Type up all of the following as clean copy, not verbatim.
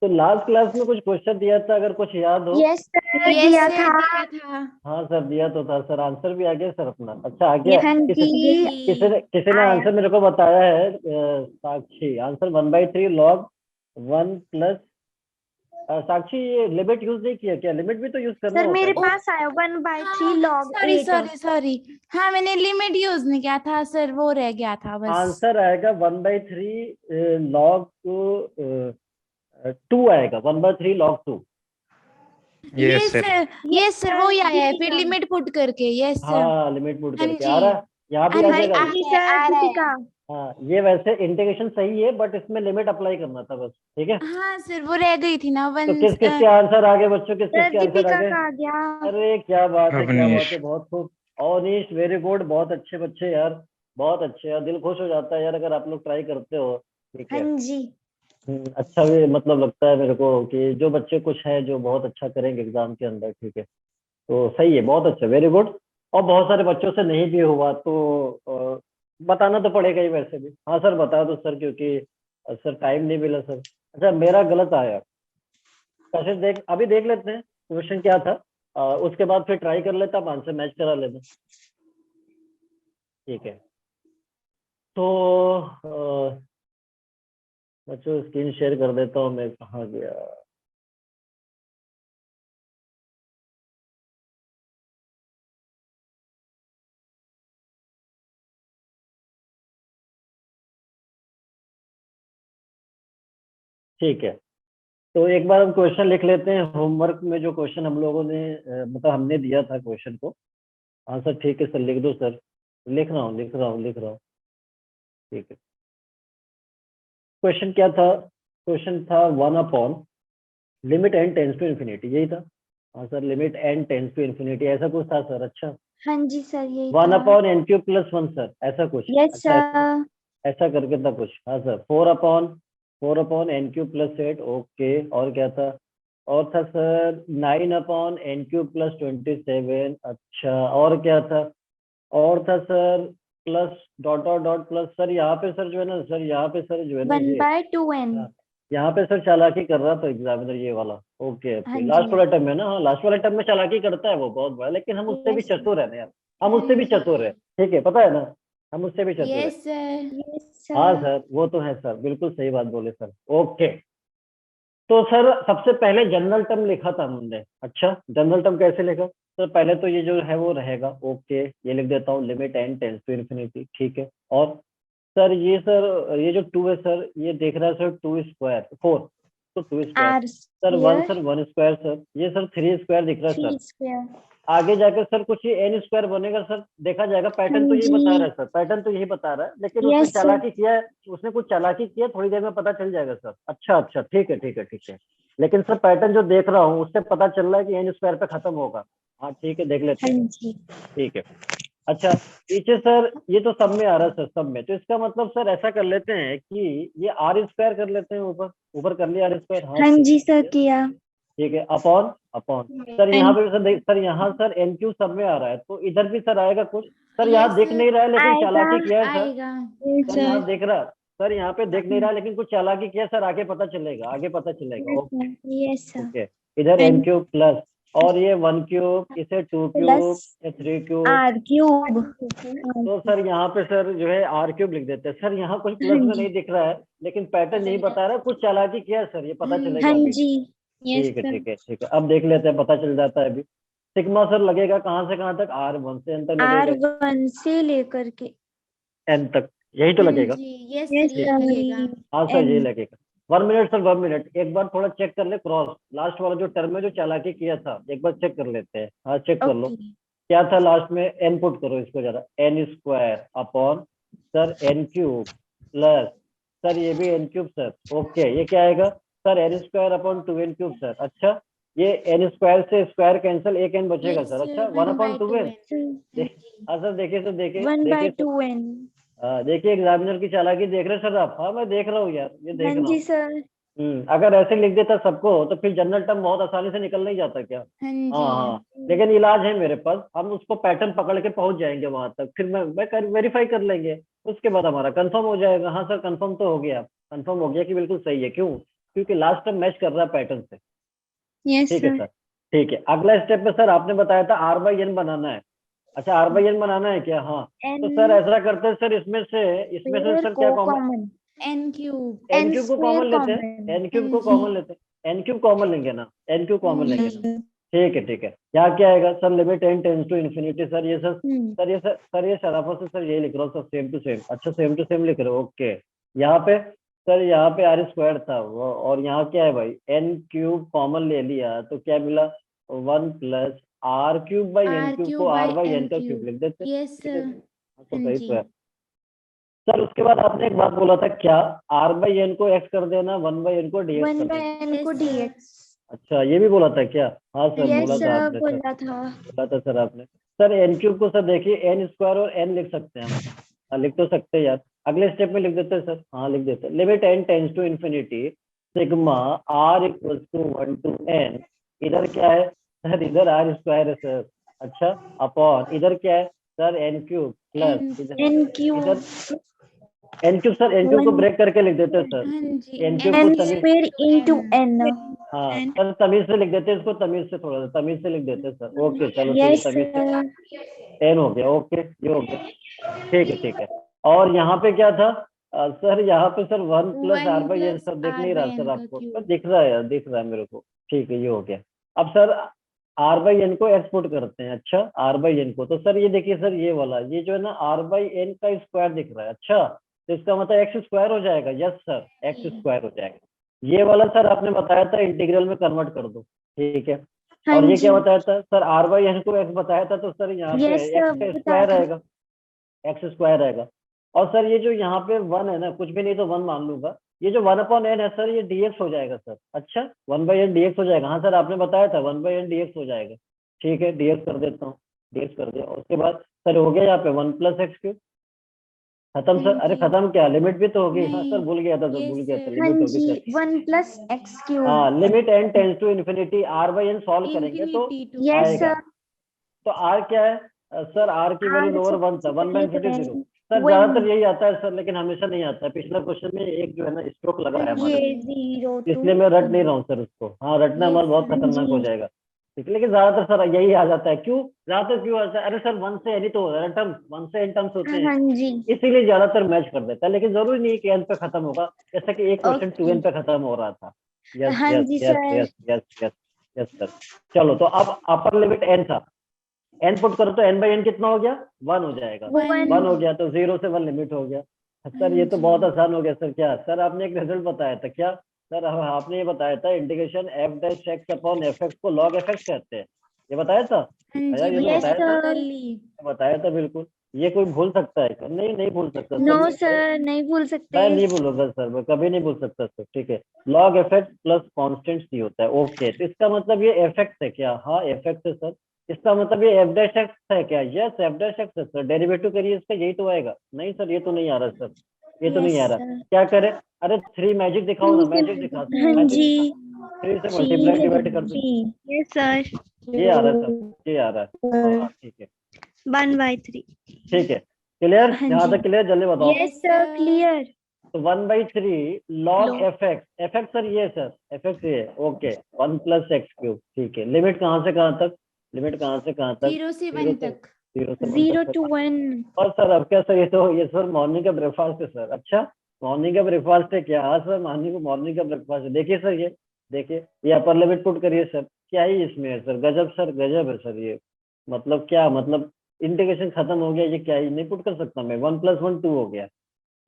तो last class में कुछ क्वेश्चन दिया था, अगर कुछ याद हो। यस सर, यस दिया सर, था। दिया था। हाँ सर, दिया तो था सर। आंसर भी आ गया सर अपना। अच्छा, आ गया। हाँ किसी जी, किसी ने आया। आंसर मेरे को बताया है, Sakshi. Answer 1/3 log 1 plus. Sakshi, ये लिमिट यूज नहीं किया क्या? लिमिट भी तो यूज करना सर होता है मेरे ना। पास आया 1/3 हाँ, log सॉरी 8। Sorry sorry. हाँ, मैंने लिमिट यूज नहीं किया था सर, वो रह गया था बस। आंसर आएगा 1/3 log 2 आएगा। 1/3 log 2। ये यस सर। सर, ये सर सर, वो ही आया है, फिर दीपिका। लिमिट पुट करके। Yes sir. हाँ, लिमिट पुट हाँ करके जी। आ रहा है। यहाँ भी हाँ आ जी, जाएगा आ वो। जी रहा है, सर, आ रहा दीपिका। है। हाँ, ये वैसे इंटीग्रेशन सही है, बट इसमें लिमिट अप्लाई करना था बस। ठीक है। हाँ सर, वो रह गई थी ना तो वन। किस किस के आंसर आ गए बच्चों? किस किस सर के आंसर आ दीपिका गए? का आ गया। अरे क्या बात है, क्या बात अवनीश। है, बहुत खूब। Avneesh, very good. बहुत अच्छे बच्चे यार, बहुत अच्छे यार। दिल खुश हो जाता है यार अगर आप लोग ट्राई करते हो। ठीक हाँ है। जी। अच्छा भी मतलब लगता है मेरे को कि जो बच्चे कुछ हैं जो बहुत अच्छा करेंगे एग्जाम के अंदर। ठीक है, तो सही है, बहुत अच्छा, वेरी गुड। और बहुत सारे बच्चों से नहीं भी हुआ तो बताना तो पड़ेगा ही वैसे भी। हाँ सर, बता दो सर, क्योंकि सर टाइम नहीं मिला सर। अच्छा, मेरा गलत आया। कैसे देख, अभी देख लेते हैं क्वेश्चन क्या था। उसके बाद फिर ट्राई कर लेता, आप आंसर मैच करा लेना। ठीक है। तो बच्चों, स्क्रीन शेयर कर देता हूँ मैं। कहाँ गया? ठीक है, तो एक बार हम क्वेश्चन लिख लेते हैं। होमवर्क में जो क्वेश्चन हम लोगों ने मतलब हमने दिया था क्वेश्चन को। हाँ सर, ठीक है सर, लिख दो सर। लिख रहा हूँ, लिख रहा हूँ, लिख रहा हूँ। ठीक है। क्वेश्चन क्या था? क्वेश्चन था 1/, limit N tends to infinity, यही था। हाँ sir, limit N tends to infinity, ऐसा कुछ था सर। अच्छा, हाँ जी सर, यही 1/n³ था। +1 सर, ऐसा कुछ। यस अच्छा, ऐसा सर। ऐसा करके था कुछ। हाँ सर, 4/n³ + 8। ओके, और क्या था? और था सर 9/n³ + 27। अच्छा, और क्या था? और था sir plus dot dot dot plus. Sir यहाँ पे सर जो है ना, सर यहाँ पे सर जो है ना, ये 1/2n। हाँ, यहाँ पे सर चालाकी कर रहा था एग्जामिनर, ये वाला। ओके हाँ ओके, जी। लास्ट वाला टर्म है ना। हाँ, लास्ट वाला टर्म में चालाकी करता है वो बहुत बड़ा, लेकिन हम उससे भी यस चतुर है ना यार। हम हाँ उससे भी चतुर है। जी। ठीक है, पता है ना, हम उससे भी चतुर है। Yes sir. यस हाँ सर। सर, वो तो है सर, बिल्कुल सही बात बोले सर। ओके, तो सर सबसे पहले जनरल टर्म लिखा था हमने। अच्छा, जनरल टर्म कैसे लिखा? तो पहले तो ये जो है वो रहेगा। ओके, ये लिख देता हूँ, limit N tends to infinity. ठीक है। और सर ये सर, ये जो 2 है सर, ये देख रहा है सर 2² 4, तो 2²। R sir 1 square sir 1² sir, ये सर 3² दिख रहा है 3 सर। square। आगे जाकर सर कुछ ये n² बनेगा सर, देखा जाएगा। हाँ पैटर्न तो यही बता रहा जी। है सर, पैटर्न तो यही बता रहा है, लेकिन उसने यस सर। चालाकी किया है। उसने कुछ चालाकी किया, थोड़ी देर में पता चल जाएगा सर। अच्छा अच्छा, ठीक है ठीक है ठीक है। लेकिन सर पैटर्न जो देख रहा हूँ उससे पता चल रहा है कि n² पे खत्म होगा। हाँ ठीक है, देख लेते हाँ हैं। जी। ठीक है। अच्छा, पीछे सर ये तो सब में आ रहा है सर, सब में। तो इसका मतलब सर ऐसा कर लेते हैं कि ये r² कर लेते हैं। ऊपर ऊपर कर लिया r²। हाँ हाँ ठीक जी सर, है। किया। ठीक है, अपॉन अपॉन। सर यहाँ एंड पे सर सर यहाँ सर n³ सब में आ रहा है, तो इधर भी सर आएगा कुछ। सर यहाँ यस दिख नहीं रहा है लेकिन आएगा। चालाकी किया है सर। आएगा। Sir sir. यहाँ देख रहा, सर यहाँ पे देख नहीं रहा है लेकिन कुछ चालाकी किया सर। आगे पता चलेगा, आगे पता चलेगा। Yes okay sir. Yes sir. Okay. इधर एंड n³ प्लस, और ये 1³, इसे 2³ प्लस या 3³। r³ तो सर यहाँ पे सर जो है r³ लिख देते हैं। सर यहाँ कुछ हाँ प्लस में जी। नहीं दिख रहा है, लेकिन पैटर्न नहीं बता रहा है, कुछ चालाकी किया है सर, ये पता हाँ चलेगा हाँ अभी। जी। यस ठीक है सर। ठीक है ठीक है, अब देख लेते हैं, पता चल जाता है अभी। सिग्मा सर लगेगा कहाँ से कहाँ तक? r1 से n तक लगेगा। R1 से लेकर के। n तक, यही तो हाँ लगेगा। जी। यस यस सर, ठीक, यही सर। लगेगा। हाँ सर, यही एंड लगेगा। 1 मिनट सर, 1 मिनट, एक बार थोड़ा चेक कर ले क्रॉस। लास्ट वाला जो टर्म है जो चालाकी किया था, एक बार चेक कर लेते हैं। हाँ, चेक कर लो। ओके। क्या था लास्ट में? n पुट करो इसको जरा। n² upon sir n³ plus, sir ये भी n³ सर। ओके, ये क्या आएगा sir? n² upon 2n³ sir. अच्छा, ये n² से स्क्वायर कैंसिल, एक n बचेगा यस सर। अच्छा, sir, 1 one upon by 2n। Two n sir हाँ देख, जी। हाँ सर, देखिए सर, देखिए वन बाय देखिए सर। टू एन देखिए एग्जामिनर की चालाकी देख रहे हैं सर आप? हाँ, मैं देख रहा हूँ यार, ये हाँ देख रहा जी हूँ। सर। अगर ऐसे लिख देता सबको तो फिर जनरल टर्म बहुत आसानी से निकल नहीं जाता क्या? हाँ हाँ जी। हाँ, लेकिन इलाज है मेरे पास, हम उसको पैटर्न पकड़ के पहुंच जाएंगे वहां तक, फिर मैं वेरीफाई कर लेंगे। उसके बाद हमारा कंफर्म हो जाएगा। हाँ सर, कंफर्म तो हो गया, कंफर्म हो गया कि बिल्कुल सही है। क्यों? क्योंकि लास्ट टाइम मैच कर रहा है पैटर्न से। यस ठीक है सर। सर, ठीक है। अगला स्टेप में सर आपने बताया था आर बाई एन बनाना है। अच्छा, आर बाई एन बनाना है क्या? हाँ, तो सर एन ऐसा करते हैं सर, इसमें से सर क्या को common, common, n cube. N n cube को स्क्वायर कॉमन लेते हैं, कॉमन। एन क्यूब हाँ को जी। कॉमन लेते हैं, एन क्यूब कॉमन लेंगे ना, एन क्यूब कॉमन लेंगे ना। जी। ठीक है, ठीक है। यहाँ क्या आएगा sir? Limit N tends to infinity. Sir ये सर, हम्म। सर ये शराफत से सर ये लिख रहा हूँ सर, सेम टू सेम। अच्छा, सेम टू सेम लिख रहे हो, ओके। यहाँ पे सर, यहाँ पे आर स्क्वायर था वो, और यहाँ क्या है भाई, एन क्यूब कॉमन ले लिया तो क्या मिला, 1 plus R cube by N R cube को cube R by by N N का क्यूब क्यूब। लिख देते। यस ठीक है, सर। हाँ, तो हाँ सही जी। तो है सर। उसके बाद आपने एक बात बोला था क्या, आर बाई एन को एक्स कर देना, 1 बाई एन को डीएक्स 1 कर बाय देना। एन को यस सर। डीएक्स। अच्छा, ये भी बोला था क्या? हाँ सर, यस बोला था सर, आपने सर, बोला था। बोला था सर आपने। सर एन क्यूब को सर देखिए, एन स्क्वायर और एन लिख सकते हैं हम। हाँ, लिख तो सकते हैं यार। अगले स्टेप में लिख देते हैं सर, हाँ लिख देते हैं। Limit N tends to infinity sigma r equal to 1 two n. इधर क्या है सर? इधर आर स्क्वायर है सर। अच्छा, अपॉन इधर क्या है sir? N cube plus n. इधर, एन क्यूब इधर n cube sir, n cube को 1 ब्रेक करके लिख देते हैं सर। हाँ जी। एन क्यूब को एन तमीज, स्क्वायर इनटू एन। एन। हाँ सर तमीज से लिख देते हैं इसको, तमीज से, थोड़ा सा तमीज से लिख देते हैं सर। ओके चलो ठीक है, यस तमीज से सर। 10 हो गया। ओके, ये हो गया। ठीक है, ठीक है। और यहाँ पे क्या था सर? यहाँ पे sir 1 plus r 1 by n plus sir, दिख आर नहीं रहा बाई सर एन का आपको? Sir cube. दिख रहा है यार, दिख रहा है मेरे को। ठीक है, ये हो गया। अब सर आर बाई एन को एक्सपोर्ट करते हैं। अच्छा, आर बाई एन को, तो सर ये देखिए सर, ये वाला, ये जो है ना आर बाई एन का स्क्वायर दिख रहा है। अच्छा, तो इसका मतलब एक्स स्क्वायर हो जाएगा। यस सर, एक्स स्क्वायर हो जाएगा। ये वाला सर आपने बताया था इंटीग्रल में कन्वर्ट कर दो। ठीक है। हाँ और ये जी। क्या बताया था सर? आर बाई एन को एक्स बताया था, तो सर यहाँ पे यस सर, एक्स का बताया स्क्वायर था। आएगा, एक्स स्क्वायर आएगा। और सर ये जो यहाँ पे 1 है ना, कुछ भी नहीं तो 1 मान लूंगा, ये जो 1 अपॉन एन है सर, ये डीएक्स हो जाएगा सर। अच्छा, 1 बाई एन डीएक्स हो जाएगा। हाँ सर, आपने बताया था 1 बाई एन डीएक्स हो जाएगा। ठीक है, डीएक्स कर देता हूँ, डीएक्स कर दिया। उसके बाद सर हो गया यहाँ पे 1 प्लस एक्स क्यूब। खत्म हाँ सर? अरे जी। खत्म क्या, लिमिट भी तो होगी। हाँ सर, नहीं। भूल गया था सर, भूल यस गया था, सर। हाँ लिमिट होगी जी, सर। 1 plus X cube. हाँ, limit N tends to infinity R by N solve करेंगे तो इंफिनिटी टू यस एन। आएगा। सर। तो आर क्या है सर? आर की वैल्यू आर लोअर 1 था, सबसे 1 बाई पहले तो इन्फिनिटी 0। N sir one. ज्यादातर यही आता है सर, लेकिन हमेशा नहीं आता है। पिछला क्वेश्चन में एक जो है ना स्ट्रोक लगा हाँ है हमारे ये को, जी। 0 इसलिए मैं रट नहीं रहा हूँ सर उसको। हाँ, रटना यस हमारा बहुत सर। हाँ खतरनाक हो जी। जाएगा। ठीक है, लेकिन ज्यादातर सर यही आ जाता है। क्यों ज्यादातर क्यों आता है? अरे सर 1 से एन ही तो टर्म्स, 1 से एन टर्म्स होते हैं, हाँ जी। इसीलिए ज्यादातर मैच कर देता है। लेकिन जरूरी नहीं कि एन पे खत्म होगा, जैसा कि एक क्वेश्चन ओके। 2n पे खत्म हो रहा था। यस हाँ यस जी yes sir. Yes yes yes yes sir. चलो, तो अब अपर लिमिट एन था, एन पुट करो तो एन बाई एन कितना हो गया? 1 हो जाएगा। 1। 1 हो गया तो 0 से 1 लिमिट हो गया। हाँ सर ये तो जी। बहुत आसान हो गया सर। क्या सर आपने एक रिजल्ट बताया था क्या सर? आपने ये बताया था integration F dash x upon F x को लॉग एफ एक्स कहते हैं, ये बताया था? हाँ यार जी ये तो भैया, यस बताया मैंने था, कर सर। ली। बताया था बिल्कुल। ये कोई भूल सकता है क्या? नहीं, नहीं भूल सकता नो सर ये तो। सर, नहीं भूल सकते। मैं नहीं भूलूंगा सर, मैं कभी नहीं भूल सकता सर। ठीक है, लॉग इफेक्ट प्लस कांस्टेंट सी होता है। ओके, तो इसका मतलब ये इफेक्ट है क्या? हाँ इफेक्ट है सर। इसका मतलब ये एफ डैश एक्स है क्या? यस, एफ डैश एक्स है सर। डेरिवेटिव करिए इसका, यही तो आएगा। नहीं सर, ये तो नहीं आ रहा सर, ये तो यस नहीं आ रहा। सर। क्या करे? अरे 3 मैजिक दिखाओ ना, मैजिक दिखा दो, हाँ मैजिक जी। दिखा। 3 से 3 मल्टीप्लाई डिवाइड कर दो। 3। Yes sir. ये आ रहा है सर, ये आ रहा है। हाँ ठीक है, 1/3। ठीक है। क्लियर? हाँ यहाँ जी। तक क्लियर? जल्दी बताओ। Yes yes sir, sir. Clear. तो 1/3 लॉग लो। F X, F X sir ये सर, एफ एक्स ये। Okay, 1 plus X cube. ठीक है, लिमिट कहाँ से कहाँ तक? लिमिट कहाँ से कहाँ तक? 0 से 0 1 से, तक। 0 से 1 तक 0 सर। to 1। और सर अब क्या सर? ये सर मॉर्निंग का ब्रेकफास्ट है सर। अच्छा, मॉर्निंग का ब्रेकफास्ट है क्या? हाँ सर, मॉर्निंग का ब्रेकफास्ट है। देखिए सर, ये देखिए, ये अपर लिमिट पुट करिए सर। क्या ही इसमें है सर? गजब सर, गजब है सर ये। मतलब क्या मतलब, इंटीग्रेशन खत्म हो गया। ये क्या ही नहीं पुट कर सकता मैं? 1 + 1 2 हो गया।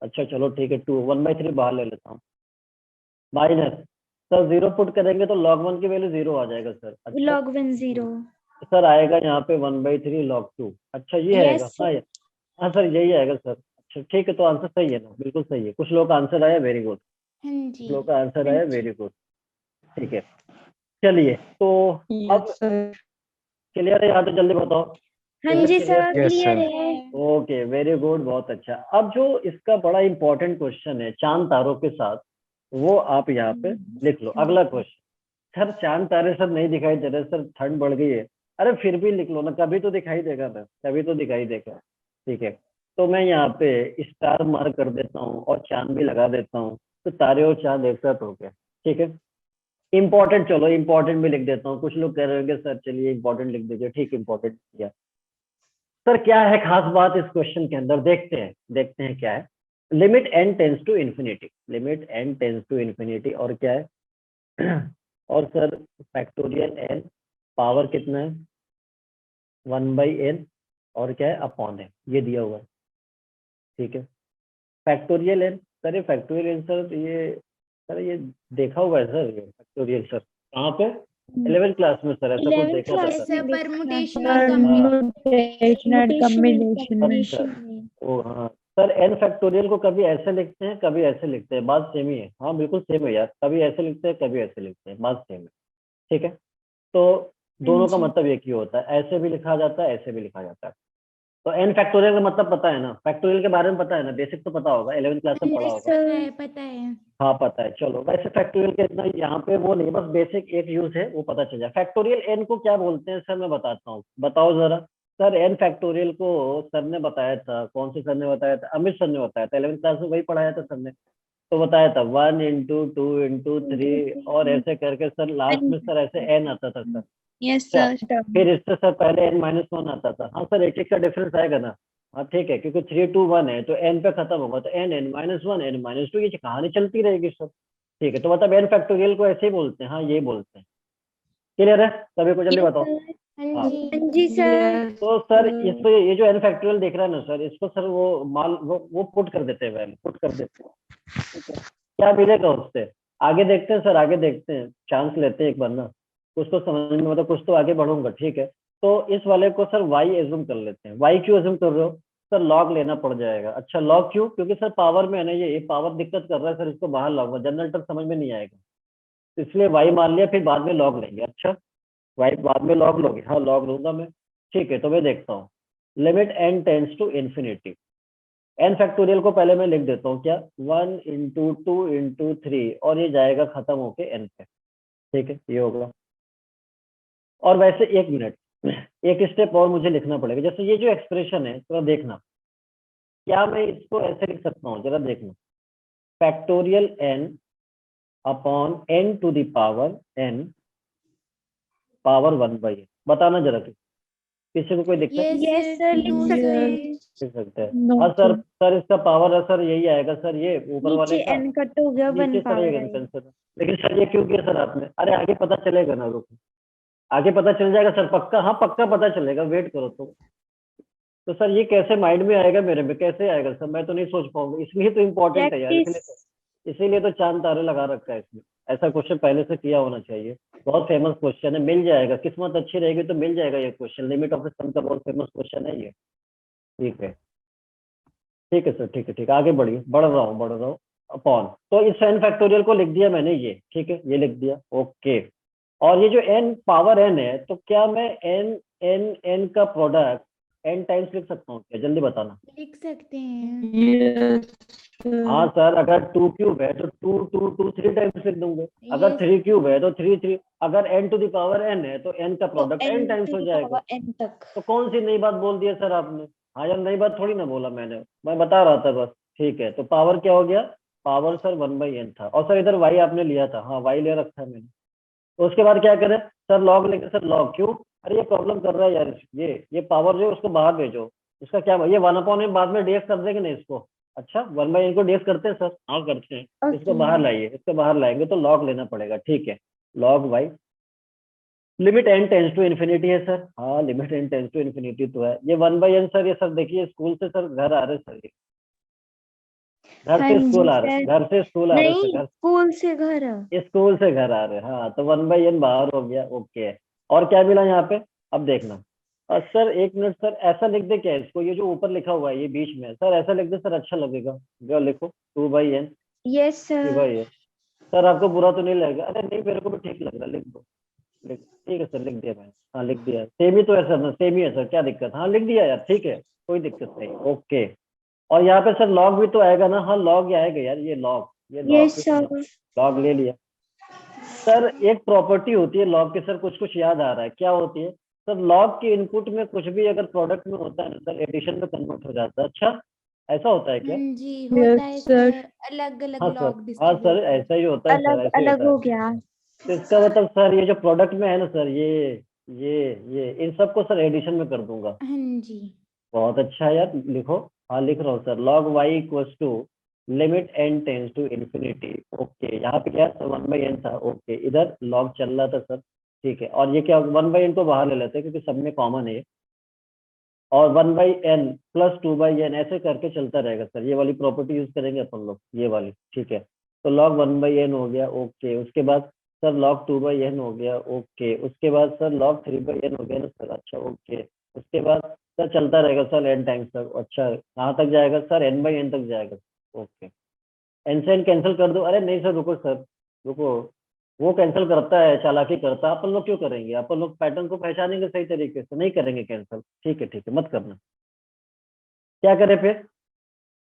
अच्छा चलो ठीक है, 2 1/3 बाहर ले लेता हूँ। माइनस सर 0 पुट करेंगे तो log 1 की वैल्यू 0 आ जाएगा सर। अच्छा, log 1 0। तो सर आएगा यहाँ पे 1/3 log 2। अच्छा ये यस आएगा। हाँ हाँ सर, यही आएगा सर। अच्छा ठीक है, तो आंसर सही है ना? बिल्कुल सही है। कुछ लोग का आंसर आया, वेरी गुड। हाँ कुछ जी। लोग का आंसर आया, वेरी गुड। ठीक है, चलिए तो अब क्लियर है? यहाँ तो जल्दी बताओ। हाँ इधर जी क्लियर? सर, क्लियर है। ओके, वेरी गुड, बहुत अच्छा। अब जो इसका बड़ा इंपॉर्टेंट क्वेश्चन है चांद तारों के साथ, वो आप यहाँ पे लिख लो। अगला क्वेश्चन सर, चांद तारे सब नहीं दिखाई दे रहे सर, ठंड बढ़ गई है। अरे फिर भी लिख लो ना, कभी तो दिखाई देगा ना, कभी तो दिखाई देगा। ठीक है, तो मैं यहाँ पे स्टार मार्क कर देता हूँ और चांद भी लगा देता हूँ, तो तारे और चांद एक साथ हो गए। ठीक है। इंपॉर्टेंट, चलो इंपॉर्टेंट भी लिख देता हूँ। कुछ लोग कह रहे होंगे सर चलिए इंपॉर्टेंट लिख दीजिए, ठीक इंपॉर्टेंट किया। सर क्या है खास बात इस क्वेश्चन के अंदर, देखते हैं क्या है। Limit n tends to infinity, limit n tends to infinity, और क्या है और सर फैक्टोरियल n, पावर कितना है 1/n, और क्या है अपॉन है, ये दिया हुआ है। ठीक है, फैक्टोरियल n, सर ये फैक्टोरियल सर ये देखा हुआ है सर, ये फैक्टोरियल सर कहाँ पे 11th क्लास में सर, ऐसा कुछ 11th देखा था क्लास सर। ऐसे में देखा परमुटेशन था। और परमुटेशन एंड कॉम्बिनेशन में। अच्छा, ओ हाँ सर, n फैक्टोरियल को कभी ऐसे लिखते हैं कभी ऐसे लिखते हैं, बात सेम ही है। हाँ बिल्कुल सेम है यार, कभी ऐसे लिखते हैं कभी ऐसे लिखते हैं, बात सेम है। ठीक है, तो दोनों का मतलब एक ही होता है, ऐसे भी लिखा जाता है ऐसे भी लिखा जाता है। तो n फैक्टोरियल का मतलब पता है ना, फैक्टोरियल के बारे में पता है ना, बेसिक तो पता होगा, 11th क्लास में पढ़ा होगा। पता है। हाँ पता है, चलो वैसे फैक्टोरियल के इतना यहाँ पे वो नहीं, बस बेसिक एक यूज है वो पता चल जाए। फैक्टोरियल n को क्या बोलते हैं सर, मैं बताता हूँ, बताओ जरा। सर n फैक्टोरियल को सर ने बताया था, कौन से सर ने बताया था, अमित सर ने बताया था, 11th क्लास में वही पढ़ाया था सर ने। तो बताया था 1 इंटू 2 इंटू 3 और ऐसे करके सर लास्ट में सर ऐसे n आता था सर। यस क्या? सर। फिर इससे सर पहले n-1 आता था। हाँ सर एक का डिफरेंस आएगा ना। हाँ ठीक है, क्योंकि 3 2 1 है तो n पे खत्म होगा, तो n-1 n-2 ये कहानी चलती रहेगी सर। ठीक है, तो मतलब n फैक्टोरियल को ऐसे ही बोलते हैं, हाँ ये बोलते हैं। क्लियर है सभी को, जल्दी बताओ। हाँ जी सर। तो सर इस पे ये जो n फैक्टोरियल देख रहा है ना सर, इसको सर वो पुट कर देते हैं, वैल्यू पुट कर देते हैं। ठीक है, क्या मिलेगा उससे आगे देखते हैं सर, आगे देखते हैं, चांस लेते हैं एक बार ना, कुछ तो समझ में, मतलब कुछ तो आगे बढ़ूंगा। ठीक है, तो इस वाले को सर y एज्यूम कर लेते हैं। y क्यों एज्यूम कर रहे हो सर, log लेना पड़ जाएगा। अच्छा log क्यों, क्योंकि सर पावर में है ना, ये पावर दिक्कत कर रहा है सर, इसको बाहर लाऊंगा, जनरल टर्म समझ में नहीं आएगा, इसलिए y मान लिया, फिर बाद में log लेंगे। अच्छा y बाद में log लोगे, हाँ log लूंगा मैं। ठीक है, तो मैं देखता हूँ limit n tends to infinity, n factorial को पहले मैं लिख देता हूँ क्या 1 इंटू 2 इंटू 3, और ये जाएगा खत्म होके n पे। ठीक है, ये होगा। और वैसे एक मिनट, एक स्टेप और मुझे लिखना पड़ेगा। जैसे ये जो एक्सप्रेशन है थोड़ा देखना, क्या मैं इसको ऐसे लिख सकता हूँ, जरा देखना, factorial n upon n to the power n power 1/n, बताना जरा किसी को कोई दिक्कत यस सर, लिख सकते हैं। लिख सकते हैं। हाँ सर, सर इसका पावर है सर यही आएगा सर, ये ऊपर वाले नीचे का n कट हो गया, 1 नीचे सर ये पावर आई। कैंसिल। लेकिन सर ये क्यों किया सर आपने, अरे आगे पता चलेगा ना, रुको आगे पता चल जाएगा सर, पक्का, हाँ पक्का पता चलेगा, वेट करो तुम। तो सर ये कैसे माइंड में आएगा मेरे में, कैसे आएगा सर, मैं तो नहीं सोच पाऊंगा, इसलिए तो इम्पोर्टेंट है यार, इसीलिए तो चांद तारे लगा रखा है इसमें। ऐसा क्वेश्चन पहले से किया होना चाहिए, बहुत फेमस क्वेश्चन है, मिल जाएगा, किस्मत अच्छी रहेगी तो मिल जाएगा ये क्वेश्चन, लिमिट ऑफ द सम का बहुत फेमस क्वेश्चन है ये। ठीक है, ठीक है सर, ठीक है, ठीक है, आगे बढ़िए, बढ़ रहा हूँ। अपॉन, तो इस n फैक्टोरियल को लिख दिया मैंने, ये ठीक है, ये लिख दिया, ओके। और ये जो n पावर n है, तो क्या मैं n का प्रोडक्ट n टाइम्स लिख सकता हूँ क्या, जल्दी बताना। लिख सकते हैं। हाँ सर, अगर 2 क्यूब है तो 2 3 टाइम्स लिख दूंगे, अगर 3 क्यूब है तो 3, अगर n to the power n है तो n का प्रोडक्ट n टाइम्स हो जाएगा। n तक। तो कौन सी नई बात बोल दी है सर आपने, हाँ यार नई बात थोड़ी ना बोला मैंने, मैं बता रहा था बस। ठीक है, तो पावर क्या हो गया, पावर सर 1/n था, और सर इधर y आपने लिया था, हाँ y ले रखा है मैंने। तो उसके बाद क्या करें सर, लॉग लेंगे सर, लॉग क्यों, अरे ये प्रॉब्लम कर रहा है यार, ये पावर जो है उसको बाहर भेजो, इसका क्या ये 1/n बाद में डीएक्स कर देंगे ना इसको। अच्छा 1/n को डीएक्स करते हैं सर, हाँ करते हैं, इसको बाहर लाइए, इसको बाहर लाएंगे तो लॉग लेना पड़ेगा। ठीक है, log y, limit n tends to infinity है सर, हाँ limit n tends to infinity तो है। ये 1/n सर, ये सर देखिए स्कूल से सर घर आ रहे सर, ये घर हाँ से जी स्कूल आ रहे, सर। घर से स्कूल आ रहे नहीं, सर, स्कूल से घर। स्कूल से घर आ रहे, हाँ तो 1/n बाहर हो गया, ओके। और क्या मिला यहाँ पे, अब देखना। और सर एक मिनट सर, ऐसा लिख दे क्या इसको, ये जो ऊपर लिखा हुआ है ये बीच में सर, ऐसा लिख दे सर, अच्छा लगेगा, जो लिखो 2/n yes sir. 3/n। Sir आपको बुरा तो नहीं लगेगा, अरे नहीं मेरे को भी ठीक लग रहा है, लिख दो, ठीक है सर, लिख दिया मैंने, हाँ लिख दिया, सेम ही तो है सर, सेम ही है सर, क्या दिक्कत, हाँ लिख दिया यार, ठीक है कोई दिक्कत नहीं, ओके। और यहाँ पे सर लॉग भी तो आएगा ना, हाँ लॉग ही आएगा यार, ये लॉग, यस सर। लॉग ले लिया। सर एक प्रॉपर्टी होती है लॉग की सर, कुछ कुछ याद आ रहा है, क्या होती है सर, लॉग के इनपुट में कुछ भी अगर प्रोडक्ट में होता है ना सर, एडिशन में कन्वर्ट हो जाता है। अच्छा ऐसा होता है क्या? हाँ जी होता है Yes, sir. सर, अलग अलग हाँ लॉग सर, हाँ डिस्ट्रीब्यूट सर, ऐसा ही होता है सर, अलग ऐसा ही अलग होता है। हो गया। तो इसका मतलब सर ये जो प्रोडक्ट में है ना सर, ये इन सबको सर एडिशन में कर दूंगा। हाँ जी। बहुत अच्छा है यार, लिखो। हाँ लिख रहा हूँ sir, log y equals to limit n tends to infinity. Okay, यहाँ पे क्या 1/n था। ओके, इधर log चल रहा था सर, ठीक है। और ये क्या 1/n को बाहर ले लेते हैं क्योंकि सब में कॉमन है ये। और 1/n प्लस 2/n ऐसे करके चलता रहेगा सर, ये वाली प्रॉपर्टी यूज करेंगे अपन लोग, ये वाली, ठीक है। तो log 1/n हो गया। ओके, उसके बाद सर log 2/n हो गया। ओके, उसके बाद सर log 3/n हो गया ना सर। अच्छा, ओके, उसके बाद सर चलता रहेगा सर n टाइम्स तक। अच्छा, कहाँ तक जाएगा सर? n/n तक जाएगा। ओके, n से n कैंसिल कर दो। अरे नहीं सर, रुको सर, रुको। वो कैंसिल करता है, चालाकी करता है, अपन लोग क्यों करेंगे? अपन लोग पैटर्न को पहचानेंगे सही तरीके से, नहीं करेंगे कैंसिल। ठीक है, ठीक है, मत करना। क्या करें फिर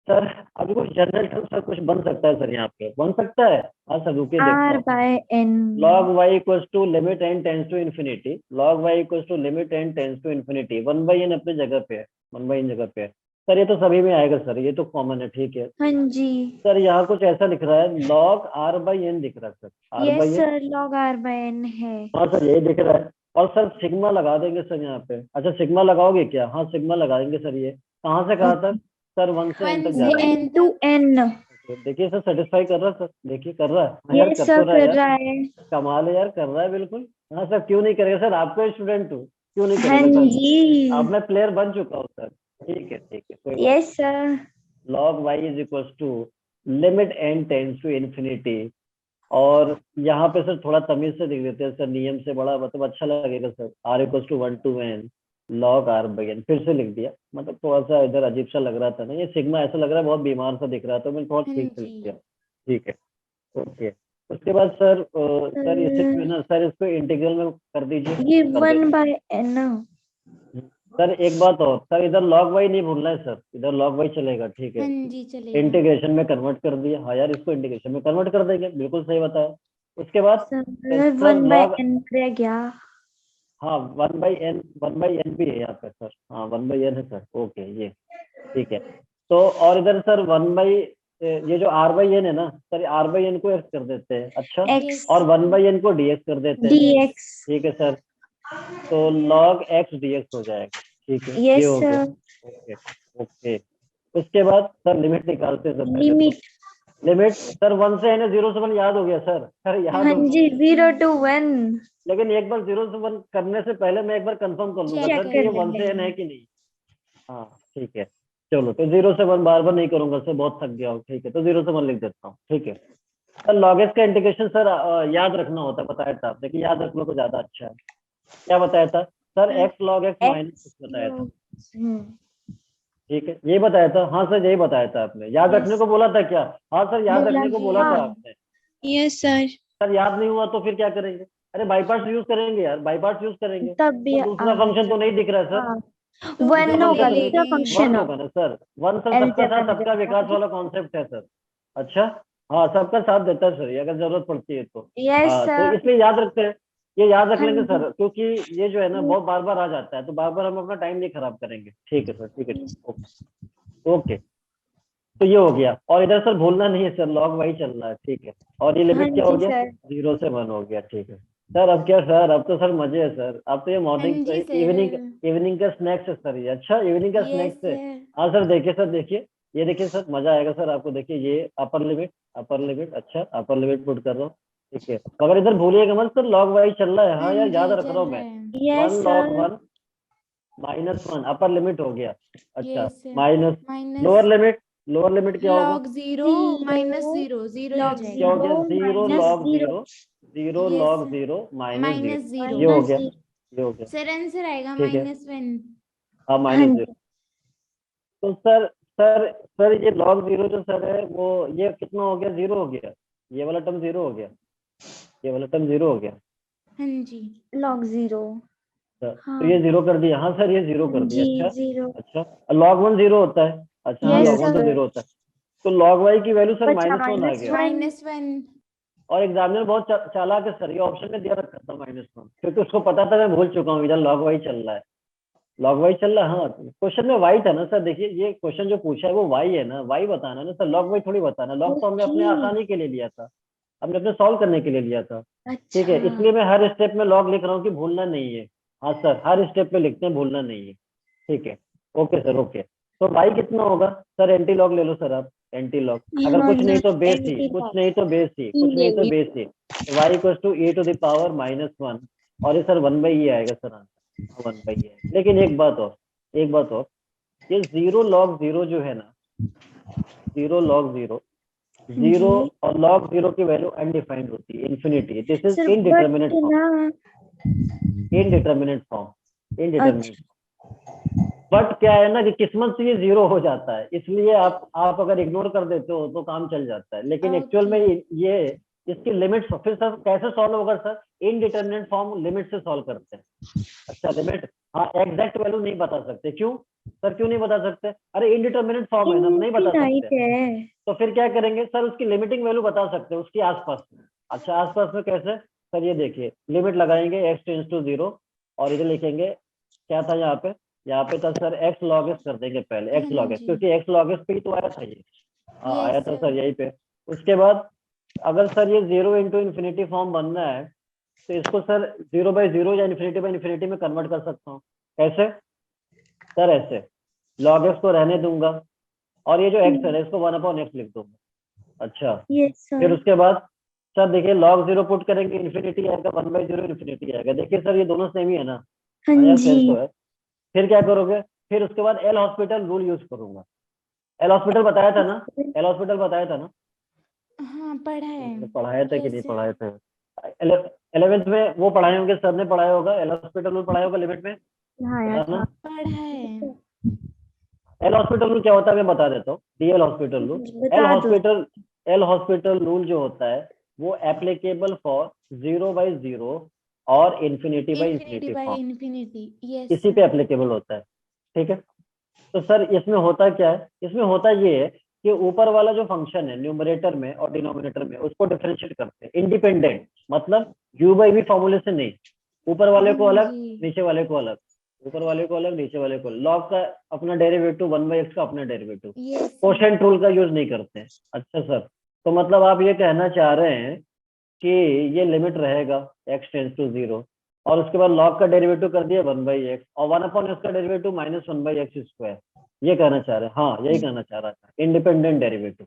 सर? अभी कुछ जनरल टर्म सर कुछ बन सकता है सर, यहाँ पे बन सकता है। हाँ सर, रुकिए देखता R हूँ। by N। log y equals to limit n tends to infinity. log y equals to limit n tends to infinity. 1/n अपनी जगह पे है, 1/n जगह पे है सर। ये तो सभी में आएगा सर, ये तो कॉमन है, ठीक है। हाँ जी। सर यहाँ कुछ ऐसा लिख रहा है, log r/n दिख रहा है sir, yes r/n। Sir, log R by N है। हाँ सर, यही दिख रहा है। और सर सिग्मा लगा देंगे सर यहाँ पे। अच्छा, सिग्मा लगाओगे क्या? हाँ, सिग्मा लगाएंगे सर। ये कहाँ से कहाँ तक सर? 1 से n 1 तक जा से रहा है। 1 n to तक। N। Okay, देखिए सर, सेटिस्फाई कर रहा है सर, देखिए कर रहा है। हाँ यार, यस कर तो सर, रहा है कर यार, रहा है। कमाल है यार, कर रहा है बिल्कुल। हाँ सर, क्यों नहीं करेगा सर? आपका स्टूडेंट हूँ, क्यों नहीं हाँ करेगा सर? जी। अब मैं प्लेयर बन चुका हूँ सर। ठीक है, ठीक है, कोई बात यस सर। नहीं। log y is equals to limit n tends to infinity. और यहाँ पे सर थोड़ा तमीज से लिख देते हैं सर, नियम से, बड़ा मतलब अच्छा लगेगा sir. r equals to 1 to n log r/n फिर से लिख दिया। मतलब थोड़ा सा इधर अजीब सा लग रहा था ना, ये सिग्मा ऐसा लग रहा है बहुत बीमार सा दिख रहा था, मैंने थोड़ा हाँ ठीक से लिख जी। दिया। ठीक है, ओके। उसके बाद सर सर इसे जो है ना सर, इसको इंटीग्रल में कर दीजिए। ये कर 1 देते by N। सर। एक बात और सर, इधर log y नहीं भूलना है सर, इधर log y चलेगा, ठीक है। हाँ जी चलेगा। इंटीग्रेशन में कन्वर्ट कर दिया। हाँ यार, इसको इंटीग्रेशन में कन्वर्ट कर देंगे, बिल्कुल सही बताया। उसके बाद sir sir 1 by log, N रह गया। हाँ 1/n भी है यहाँ पे सर। हाँ 1/n है सर। ओके, ये ठीक है। तो और इधर सर ये जो r/n है ना सर, r/n को x कर देते हैं। अच्छा, X और 1/n को dx कर देते हैं। dx। ठीक है सर, तो log x dx हो जाएगा। ठीक है, ये यस हो गया। सर। Okay, okay. उसके बाद सर लिमिट निकालते हैं सर पहले तो। लिमिट। लिमिट सर 1 से n है, 0 से 1 याद हो गया सर, सर याद हाँ हो जी, गया। 0 to 1। लेकिन एक बार 0 से 1 करने से पहले मैं एक बार कंफर्म कर लूंगा चेक सर कर कि ये कर 1 से n लेंगे। है कि नहीं। हाँ ठीक है, चलो। तो 0 से 1 बार बार नहीं करूंगा सर, बहुत थक गया हूँ। ठीक है, तो 0 से 1 लिख देता हूँ। ठीक है सर। log x का इंटीग्रेशन सर याद रखना होता है, बताया था आपने कि याद रख लो तो ज्यादा अच्छा है। क्या बताया था sir? x log x minus X बताया था। हम्म। ठीक है, ये बताया था। हाँ सर, यही बताया था आपने। याद रखने को बोला था क्या? हाँ सर, याद बोला रखने को बोला था। था आपने। Yes, sir. सर याद नहीं हुआ तो फिर क्या करेंगे? अरे बाईपास यूज करेंगे यार, बाईपास यूज करेंगे। तब भी सर दूसरा फंक्शन तो नहीं दिख रहा है सर, हाँ, दूसरा 1 फंक्शन होगा, तो नहीं। दूसरा 1 फंक्शन होगा ना सर, 1 सर सबका साथ सबका विकास अलजेब्रा। वाला कॉन्सेप्ट है सर। अच्छा, हाँ सबका साथ देता है सर ये, अगर जरूरत पड़ती है तो। यस हाँ, तो सर। इसलिए याद रखते हैं, ये याद रख हाँ लेंगे जी। सर, क्योंकि ये जो है ना बहुत बार बार आ जाता है, तो बार बार हम अपना टाइम नहीं खराब करेंगे। ठीक है सर, ठीक है, ओके, ओके। तो ये हो गया। और इधर सर भूलना नहीं है सर, log y चल रहा है, ठीक है। और ये हाँ लिमिट क्या हो जी गया? सर। 0 से 1 हो गया। ठीक है सर। अब क्या सर, अब तो सर मजे है सर, अब तो ये हाँ मॉर्निंग जी इवनिंग सर। इवनिंग का स्नैक्स है सर ये। अच्छा, इवनिंग का यस स्नैक्स है। सर। हाँ सर, देखिए सर, देखिए, ये देखिए सर, मजा आएगा सर आपको। देखिए ये अपर लिमिट, अपर लिमिट। अच्छा, अपर लिमिट पुट कर रहा हूँ। ठीक है, मगर इधर भूलिएगा मत सर, log y चल रहा है। हाँ हाँ यार, याद जी रख रहा चल हूँ रहा मैं। है। 1 yes log sir. 1 -1 upper limit हो गया। अच्छा, yes sir. Minus minus lower limit, lower limit क्या होगा? log 0 माइनस 0 0 ही हो log क्या हो जाएगा। गया? 0 0 minus log 0 0, 0 yes log 0 minus 0। Minus 0 ये हो minus गया, 0। ये हो गया। सर आंसर आएगा ठीक है, -1। हाँ हाँ -0। जी। तो सर सर सर ये log 0 जो सर है वो, ये कितना हो गया? 0 हो गया। ये वाला टर्म 0 हो गया, ये वाला टर्म 0 हो गया हाँ जी। log 0। सर। तो हाँ ये 0 कर दिया। हाँ सर, ये 0 कर दिया। जी, अच्छा, 0। अच्छा, log 1 0 होता है। अच्छा, हाँ यस log 1 तो Yes. सर। 0 होता है। तो log y की वैल्यू सर बचा -1 आ गया। -1। -1। और एग्जामिनर बहुत चालाक है सर, ये ऑप्शन में दिया रखा था -1, क्योंकि उसको पता था मैं भूल चुका हूँ, इधर log y चल रहा है। लॉग वाई चल रहा है, हाँ क्वेश्चन में वाई था ना सर, देखिए ये क्वेश्चन जो पूछा है वो वाई है ना, वाई बताना है ना सर, लॉग वाई थोड़ी बताना, लॉग तो हमने अपने ओके। आसानी के लिए लिया था, हमने अपने सॉल्व करने के लिए लिया था, ठीक है, अच्छा। इसलिए मैं हर स्टेप में लॉग लिख रहा हूँ कि भूलना नहीं है। हाँ सर, हर स्टेप पे लिखते हैं, भूलना नहीं है, ठीक है। Okay sir, okay. तो वाई कितना होगा सर, एंटी लॉग ले लो सर आप, एंटी लॉग, अगर हाँ कुछ नहीं तो बेस ही, एंटी कुछ लॉग नहीं तो बेस ही, कुछ नहीं तो बेस ही, तो y equal to e to the power -1, और ये सर 1/e आएगा सर आंसर, 1/e आएगा। लेकिन एक बात और, एक बात और, ये 0 log 0 जो है ना, 0 log 0, जीरो जी और log 0 की वैल्यू अनडिफाइंड होती है, infinity, this is sir but indeterminate form, ना। Indeterminate form, indeterminate. अच्छा बट क्या है ना कि किस्मत से ये 0 हो जाता है, इसलिए आप अगर इग्नोर कर देते हो तो काम चल जाता है, लेकिन एक्चुअल ओके। में ये इसकी लिमिट्स फिर सर कैसे सॉल्व होगा सर, इनडिटर्मिनेट फॉर्म लिमिट से सॉल्व करते हैं। अच्छा लिमिट, हाँ एग्जैक्ट वैल्यू नहीं बता सकते, क्यों सर, क्यों नहीं बता सकते, अरे इनडिटर्मिनेट फॉर्म है ना, हम नहीं बता सकते, इनफिनाइट है। तो फिर क्या करेंगे सर, उसकी लिमिटिंग वैल्यू बता सकते हैं उसके आसपास में। अच्छा आसपास में कैसे सर, ये देखिए लिमिट लगाएंगे x टेंड्स टू 0, और इधर लिखेंगे क्या था यहाँ पे, यहाँ पे था सर x log s कर देंगे पहले, x हाँ log s, जी। क्योंकि x log s पे ही तो आया था ये, आया यस था सर। सर यहीं पे। उसके बाद अगर सर ये 0 इंटू इन्फिनिटी फॉर्म बनना है, तो इसको सर 0/0 या इन्फिनिटी में कन्वर्ट कर सकता हूँ, कैसे सर, ऐसे log s को रहने दूंगा, और ये जो x है इसको 1/x लिख दूंगा। अच्छा यस फिर सर। उसके बाद सर देखिए log 0 पुट करेंगे, इन्फिनिटी आएगा, 1/0 इन्फिनिटी आएगा, देखिए सर ये दोनों सेम ही है ना, हाँ हाँ यार जी। सेम तो है। फिर क्या करोगे, फिर उसके बाद एल हॉस्पिटल रूल यूज करूंगा, एल हॉस्पिटल बताया था ना, एल हॉस्पिटल बताया था ना, हाँ पढ़ा है। पढ़ाया था कि यस नहीं सर। पढ़ाया था, 11th में वो पढ़ाए होंगे सर ने, पढ़ाया होगा एल हॉस्पिटल रूल, पढ़ाया होगा लिमिट में, आया बताना। था। पढ़ा है। एल हॉस्पिटल रूल क्या होता है मैं बता देता हूँ, डीएल हॉस्पिटल रूल, एल बता दो। हॉस्पिटल, एल हॉस्पिटल रूल जो होता है वो एप्लीकेबल फॉर 0/0 और infinity infinity by form, infinity. Yes इसी पे सर। एप्लीकेबल होता है, ठीक है। तो सर इसमें होता क्या है, इसमें होता ये है कि ऊपर वाला जो फंक्शन है न्यूमरेटर में और डिनोमिनेटर में उसको डिफरेंशिएट करते हैं इंडिपेंडेंट, मतलब यू बाई वी फॉर्मूले से नहीं, ऊपर वाले हाँ को अलग, जी। नीचे वाले को अलग, ऊपर वाले को अलग, नीचे वाले को अलग, लॉग का अपना डेरिवेटिव, 1/x का अपना derivative, yes sir. Quotient rule का यूज नहीं करते हैं। अच्छा सर, तो मतलब आप ये कहना चाह रहे हैं कि ये लिमिट रहेगा x टेंड्स टू 0, और उसके बाद log का डेरिवेटिव कर दिया 1/x, और 1/x का डेरिवेटिव -1/x², ये कहना चाह रहे हैं, हाँ यही कहना चाह रहा था, independent derivative.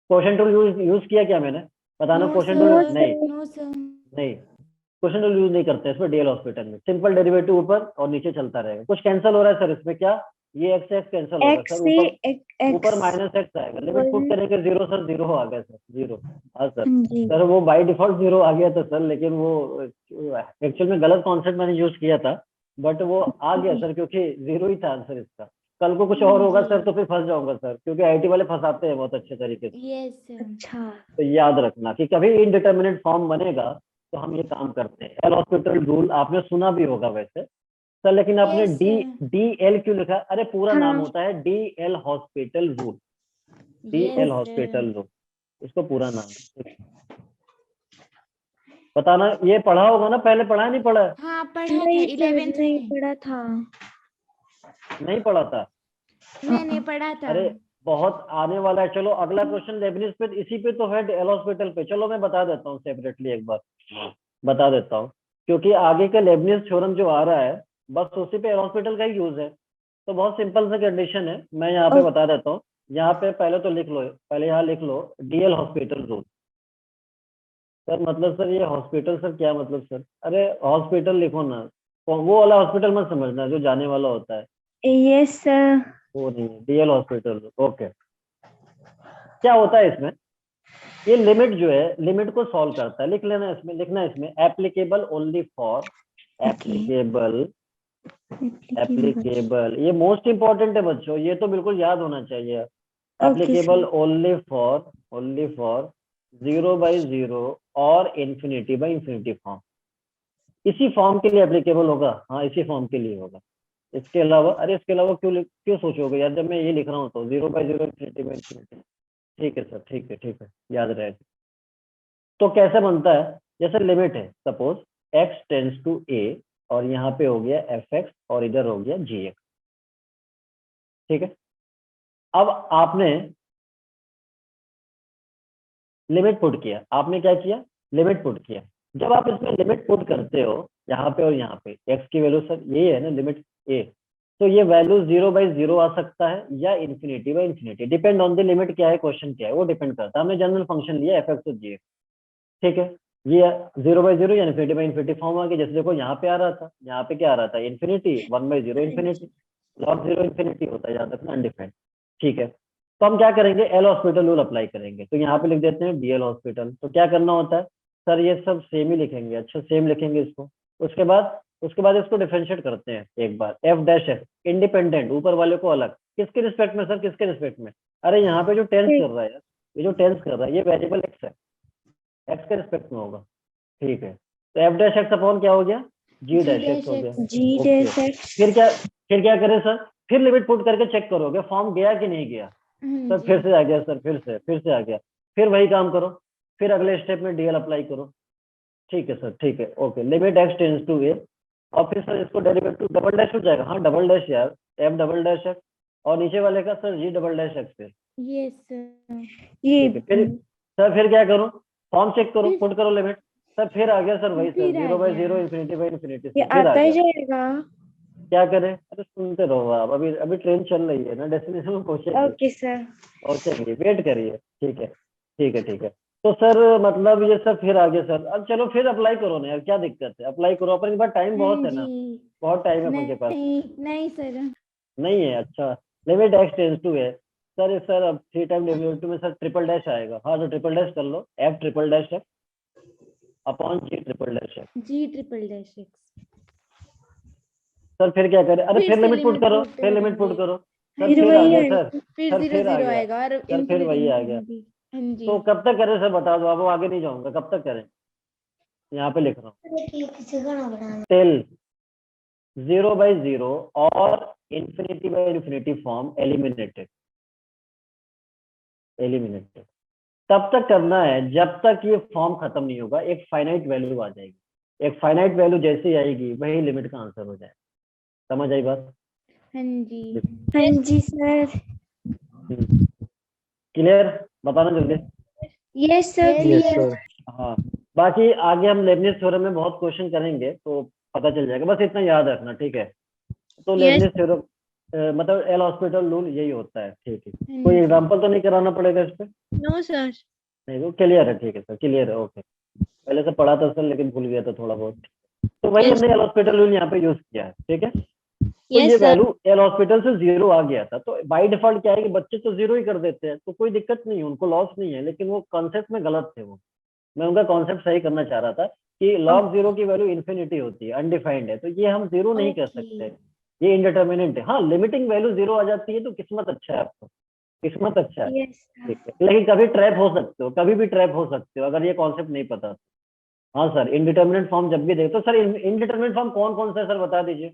Quotient rule use किया क्या मैंने, बताना, no quotient rule no sir. नहीं, सर। No sir. नहीं क्वोशेंट रूल यूज नहीं करते इसमें, डीएल हॉस्पिटल में सिंपल डेरिवेटिव ऊपर और नीचे चलता रहेगा, कुछ कैंसिल हो रहा है सर इसमें, क्या ये x x कैंसिल होगा एक्स सर, से ऊपर ऊपर एक्स -x आएगा, लिमिट पुट वन। करेंगे 0 सर, 0 आ गया सर, 0, हाँ सर। हाँ जी। सर वो बाय डिफॉल्ट 0 आ गया था सर, लेकिन वो एक्चुअल में गलत कॉन्सेप्ट मैंने यूज किया था, बट वो आ गया सर क्योंकि 0 ही था आंसर इसका, कल को कुछ हाँ और होगा सर जी। तो फिर फंस जाऊंगा सर, क्योंकि आईटी वाले फंसाते हैं बहुत अच्छे तरीके से। Yes sir. अच्छा तो याद रखना कि कभी इनडिटर्मिनेट फॉर्म बनेगा तो हम ये काम करते हैं, एल हॉस्पिटल रूल आपने सुना भी होगा वैसे सर, लेकिन आपने yes D sir. D L क्यों लिखा, अरे पूरा नाम हाँ। होता है D L hospital rule, D L yes sir. Hospital rule, इसको पूरा नाम है। बताना, ये पढ़ा होगा ना, पहले पढ़ा है नहीं पढ़ा है, हाँ पढ़ा था नहीं सर 11th नहीं में। पढ़ा था। नहीं पढ़ा था, मैंने पढ़ा था। अरे बहुत आने वाला है। चलो अगला क्वेश्चन लेबनिज पे, इसी पे तो है, एल हॉस्पिटल पे, चलो मैं बता देता हूँ सेपरेटली एक बार, बता देता हूँ, क्योंकि आगे का लेबनिज थ्योरम जो आ रहा है बस उसी पे एल हॉस्पिटल का ही यूज है, तो बहुत सिंपल सा कंडीशन है, मैं यहाँ पे बता देता हूँ। यहाँ पे पहले तो लिख लो, पहले यहाँ लिख लो डीएल हॉस्पिटल रूल, सर मतलब सर ये हॉस्पिटल सर क्या मतलब सर, अरे हॉस्पिटल लिखो ना, वो वाला हॉस्पिटल मत समझना जो जाने वाला होता है, यस सर। वो नहीं, डीएल हॉस्पिटल, ओके। क्या होता है इसमें, ये लिमिट जो है लिमिट को सॉल्व करता है, लिख लेना इसमें, लिखना इसमें applicable only for, okay applicable, applicable. Applicable ये मोस्ट इंपॉर्टेंट है बच्चों, ये तो बिल्कुल याद होना चाहिए, okay applicable sir. Only for 0/0 और इन्फिनिटी फॉर्म, इसी फॉर्म के लिए एप्लीकेबल होगा, हाँ इसी फॉर्म के लिए होगा, इसके अलावा, अरे इसके अलावा क्यों क्यों सोचोगे यार, जब मैं ये लिख रहा हूँ तो 0/0 इन्फिनिटी, ठीक है सर, ठीक है, ठीक है, याद रहेगा। तो कैसे बनता है, जैसे लिमिट है, suppose x tends to a और यहाँ पे हो गया fx और इधर हो गया gx। ठीक है, अब आपने लिमिट पुट किया। आपने क्या किया, लिमिट पुट किया। जब आप इसमें लिमिट पुट करते हो यहाँ पे और यहाँ पे, x की वैल्यू सर ये है ना लिमिट a, तो ये वैल्यू 0/0 आ सकता है या ∞/∞, डिपेंड ऑन द लिमिट क्या है, क्वेश्चन क्या है, वो डिपेंड करता है। हमने जनरल फंक्शन लिया fx और gx। ठीक है, ये 0/0 या ∞/∞ फॉर्म आ गया। जैसे देखो यहाँ पे आ रहा था, यहाँ पे क्या आ रहा था, इन्फिनिटी, 1/0 इन्फिनिटी, log 0 इन्फिनिटी होता है याद रखना, अनडिफाइंड। ठीक है, तो हम क्या करेंगे, एल हॉस्पिटल रूल अप्लाई करेंगे। तो यहाँ पे लिख देते हैं डीएल हॉस्पिटल। तो क्या करना होता है सर, ये सब सेम ही लिखेंगे, अच्छा सेम लिखेंगे इसको। उसके बाद इसको डिफरेंशिएट करते हैं एक बार, f'(x) इंडिपेंडेंट, ऊपर वाले को अलग, किसके रिस्पेक्ट में सर, किसके रिस्पेक्ट में? अरे यहाँ पे जो टेंस कर रहा है यार, ये जो टेंस कर रहा है ये वेरिएबल x है, x के रिस्पेक्ट में होगा। ठीक है, तो f'(x) अपॉन क्या हो गया, g'(x) हो गया। g'(x) फिर क्या करें सर, फिर लिमिट पुट करके चेक करोगे फॉर्म गया कि नहीं गया। सर फिर से आ गया सर, फिर से आ गया। फिर वही काम करो, फिर अगले स्टेप में डीएल अप्लाई करो। ठीक है सर, ठीक है, okay. Limit x tends to a, और फिर सर इसको डेरिवेटिव डबल डैश हो जाएगा, हाँ डबल डैश यार, f'(x) और नीचे वाले का सर g'(x) फिर। Yes sir. ये ठीक है, फिर क्या करो, फॉर्म चेक करो, पुट करो लिमिट। सर फिर आ गया सर वही सर, फिर आ 0/0 गया। ∞/∞, ये फिर आ आता ही गया। जाएगा। क्या करें, अरे सुनते रहो आप, अभी अभी ट्रेन चल रही है ना, डेस्टिनेशन में पहुंचेंगे, ओके सर। पहुंचेंगे, वेट करिए। ठीक है, ठीक है, ठीक है। तो सर मतलब ये सब फिर आ गया सर। अब चलो फिर अप्लाई करो ना यार, क्या दिक्कत है, अप्लाई करो, अपने पास टाइम बहुत है ना, बहुत टाइम है अपने के पास। नहीं नहीं सर। नहीं है, अच्छा। लिमिट x टेंड्स टू है सर अब 3 टाइम डेरिवेटिव में सर ट्रिपल डैश आएगा, हाँ तो ट्रिपल डैश कर लो, f'(x) upon g'(x). g'(x). Sir फिर क्या करें, अरे फिर फिर से लिमिट पुट लिमिट करो, पुट फिर लिमिट पुट करेंगे। करो। सर फिर फिर आ वही गया है। सर, फिर सर फिर आ 0 गया आएगा और सर, फिर वही आ गया। infinity। हाँ जी। तो कब तक करें सर बता दो, अब आगे नहीं जाऊंगा, कब तक करें, यहाँ पे लिख रहा हूँ, टिल 0/0 और ∞/∞ फॉर्म एलिमिनेटेड तब तक करना है जब तक ये फॉर्म खत्म नहीं होगा। एक फाइनाइट वैल्यू आ जाएगी, एक फाइनाइट वैल्यू जैसी आएगी वही लिमिट का आंसर हो जाएगा। समझ आई बात? हाँ जी। हाँ जी सर। क्लियर? बताना जल्दी। Yes sir, Yes, clear. हाँ, बाकी आगे हम लेबनिज थ्योरम में बहुत क्वेश्चन करेंगे तो पता चल जाएगा, बस इतना याद रखना। ठीक है, तो लेबनिज थ्योरम मतलब एल हॉस्पिटल रूल यही होता है। ठीक है, कोई एग्जांपल तो नहीं कराना पड़ेगा इस पे? No sir. नहीं, वो क्लियर है। ठीक है सर, क्लियर है, ओके। पहले से पढ़ा था सर लेकिन भूल गया था थोड़ा बहुत, तो वही हमने एल हॉस्पिटल रूल यहाँ पे यूज किया है। ठीक है, तो ये वैल्यू एल हॉस्पिटल से 0 आ गया था, तो बाय डिफॉल्ट क्या है कि बच्चे तो 0 ही कर देते हैं, तो कोई दिक्कत नहीं है, उनको लॉस नहीं है, लेकिन वो कॉन्सेप्ट में गलत थे। वो मैं उनका कॉन्सेप्ट सही करना चाह रहा था कि log 0 की वैल्यू इन्फिनिटी होती है, अनडिफाइंड है, तो ये हम 0 नहीं कर सकते, ये इंडिटर्मिनेंट है। हाँ, लिमिटिंग वैल्यू 0 आ जाती है तो किस्मत अच्छा है आपको, किस्मत अच्छा है। यस ठीक है, लेकिन कभी ट्रैप हो सकते हो, कभी भी ट्रैप हो सकते हो अगर ये कॉन्सेप्ट नहीं पता। हाँ सर, इनडिटर्मिनेट फॉर्म जब भी देखो, तो सर इनडिटर्मिनेट फॉर्म कौन कौन सा है सर बता दीजिए।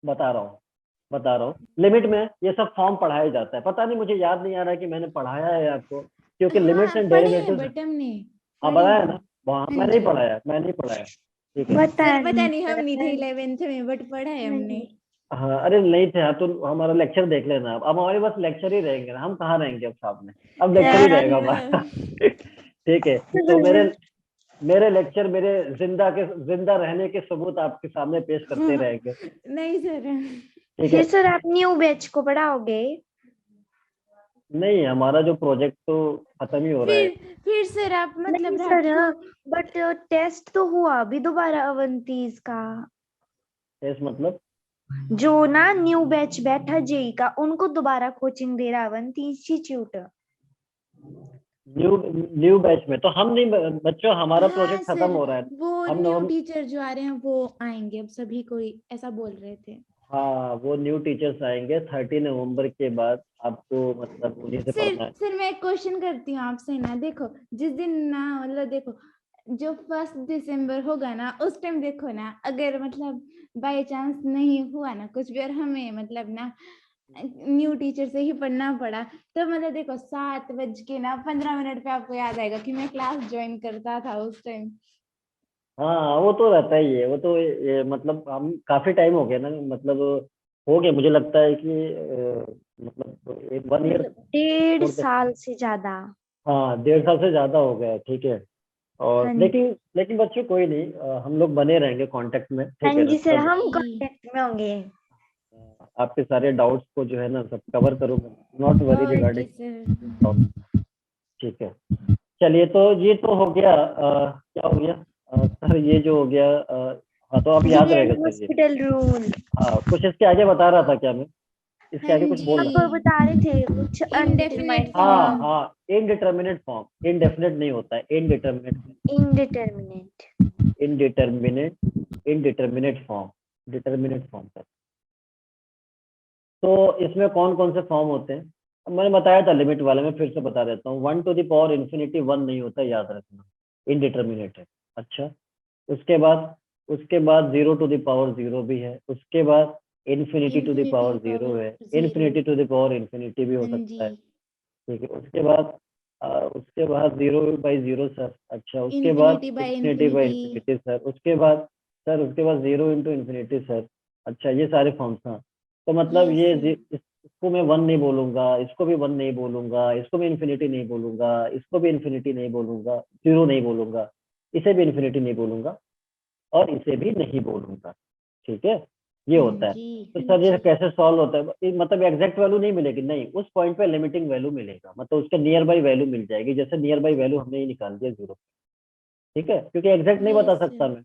बता रहा हूँ लिमिट में ये सब फॉर्म पढ़ाया जाता है, पता नहीं मुझे याद नहीं आ रहा है कि मैंने पढ़ाया है आपको, क्योंकि लिमिट्स एंड पढ़े हैं डेरिवेटिव्स। बट हमने हाँ पढ़े बताया हैं। ना, वहाँ हाँ मैं नहीं जी। पढ़ाया, मैं नहीं पढ़ाया। ठीक है, सर पता नहीं, हम नहीं थे 11th में, बट पढ़ा है हमने। हाँ अरे नहीं थे, हाँ तो हमारा लेक्चर देख लेना। अब हमारे बस लेक्चर ही रहेंगे ना, हम कहाँ रहेंगे अब सामने, अब लेक्चर ही रहेगा हमारा। ठीक है, तो मेरे लेक्चर, मेरे जिंदा रहने के सबूत आपके सामने पेश करते रहेंगे। नहीं सर। ठीक फिर है, सर आप न्यू बैच को पढ़ाओगे? नहीं हमारा जो प्रोजेक्ट तो खत्म ही हो रहा है। फिर सर आप मतलब नहीं रात सर, को बट टेस्ट तो हुआ अभी दोबारा अवंतीज का। इस मतलब जो ना न्यू बैच बैठा जेई का, उनको दोबारा कोचिंग दे रहा अवंती इंस्टीट्यूट। न्यू बैच में तो हम नहीं बच्चों, हमारा हाँ प्रोजेक्ट खत्म सर, हो रहा है। वो हम न्यू टीचर जो आ रहे हैं वो आएंगे अब सभी, कोई ऐसा बोल रहे थे। हाँ, वो न्यू टीचर्स आएंगे 30 नवंबर के बाद, आपको मतलब उन्हीं से पढ़ना है। सर मैं एक क्वेश्चन करती हूँ आपसे ना, देखो जिस दिन ना मतलब देखो जो 1 दिसंबर होगा ना उस टाइम देखो ना, अगर मतलब बाय चांस नहीं हुआ ना कुछ भी और हमें मतलब ना न्यू टीचर से ही पढ़ना पड़ा, तो मतलब देखो 7:15 पे आपको याद आएगा कि मैं क्लास ज्वाइन करता था उस टाइम। हाँ वो तो रहता ही है, वो तो मतलब हम काफी टाइम हो गया ना, मतलब हो गया मुझे लगता है कि मतलब एक 1 ईयर। मतलब 1.5 साल से ज्यादा। हाँ 1.5 साल से ज्यादा हो गया है, ठीक है। और हाँ लेकिन बच्चों कोई नहीं, हम लोग बने रहेंगे कांटेक्ट में, हाँ ठीक है ना जी सर, सब। हम जी। कांटेक्ट में होंगे। आपके सारे डाउट्स को जो है ना सब कवर करूंगा, not worry okay sir. Regarding. ठीक है, चलिए तो ये तो हो गया, क्या हो गया सर, ये जो हो गया हाँ तो आप याद रियल रहेगा सर ये। Hospital rule. हाँ कुछ इसके आगे बता रहा था क्या मैं, इसके हाँ आगे कुछ बोल आप रहा जी। बता रहे थे कुछ इंडेफिनेट अनडिटरमाइंड था। हाँ फॉर्म। फॉर्म। हाँ, इनडिटर्मिनेट फॉर्म, इनडेफिनेट नहीं होता है, indeterminate, indeterminate. Indeterminate form, determinate form sir. तो इसमें कौन कौन से फॉर्म होते हैं, अब मैंने बताया था लिमिट वाले में, फिर से बता देता हूँ। 1 to the power infinity 1 नहीं होता, याद रखना, इनडिटर्मिनेट है। अच्छा, उसके बाद 0 to the power 0 भी है, उसके बाद infinity to the infinity power zero power है, zero. Infinity to the power infinity भी हो हाँ सकता जी। है, ठीक है। उसके बाद 0 by 0 सर। अच्छा, उसके बाद infinity by infinity by infinity. Infinity sir. उसके बाद 0 into infinity सर। अच्छा, ये सारे फॉर्म्स। हाँ तो मतलब यस ये सर। इसको मैं 1 नहीं बोलूंगा, इसको भी 1 नहीं बोलूंगा, इसको भी इन्फिनिटी नहीं बोलूंगा, इसको भी इन्फिनिटी नहीं बोलूंगा, 0 नहीं बोलूंगा, इसे भी इन्फिनिटी नहीं बोलूंगा, और इसे भी नहीं बोलूंगा, ठीक है। ये हाँ होता है। जी। तो सर ये कैसे सॉल्व होता है, मतलब एग्जैक्ट वैल्यू नहीं मिलेगी, नहीं, उस पॉइंट पे लिमिटिंग वैल्यू मिलेगा, मतलब उसके नियर बाई वैल्यू मिल जाएगी, जैसे नियर बाई वैल्यू हमने ये निकाल दिया 0, ठीक है, क्योंकि एग्जैक्ट नहीं बता यस सकता सर। मैं,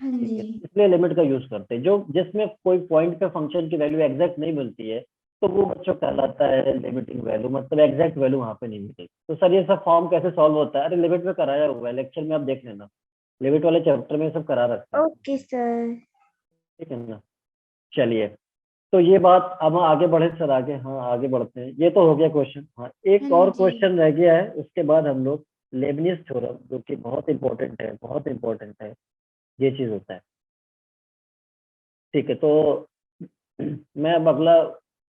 हाँ ठीक है, जी। इसलिए लिमिट का यूज करते हैं। जो जिसमें कोई पॉइंट पे फंक्शन की वैल्यू एग्जैक्ट नहीं मिलती है, तो वो बच्चों कहलाता है लिमिटिंग वैल्यू, मतलब एग्जैक्ट वैल्यू वहां पे नहीं मिलेगी। तो सर ये सब फॉर्म कैसे सॉल्व होता है, अरे लिमिट में कराया हुआ है, लेक्चर में आप देख लेना, लिमिट वाले चैप्टर में सब करा रखा है, ओके सर। ठीक है ना। चलिए, तो ये बात, अब हम आगे बढ़े सर, आगे, हाँ आगे बढ़ते हैं। ये तो हो गया क्वेश्चन। हाँ एक हाँ और जी। क्वेश्चन रह गया है, उसके बाद हम लोग लेबनिज थ्योरम, जो कि बहुत इंपॉर्टेंट है, बहुत इंपॉर्टेंट है, ये चीज होता है, ठीक है। तो मैं अब अगला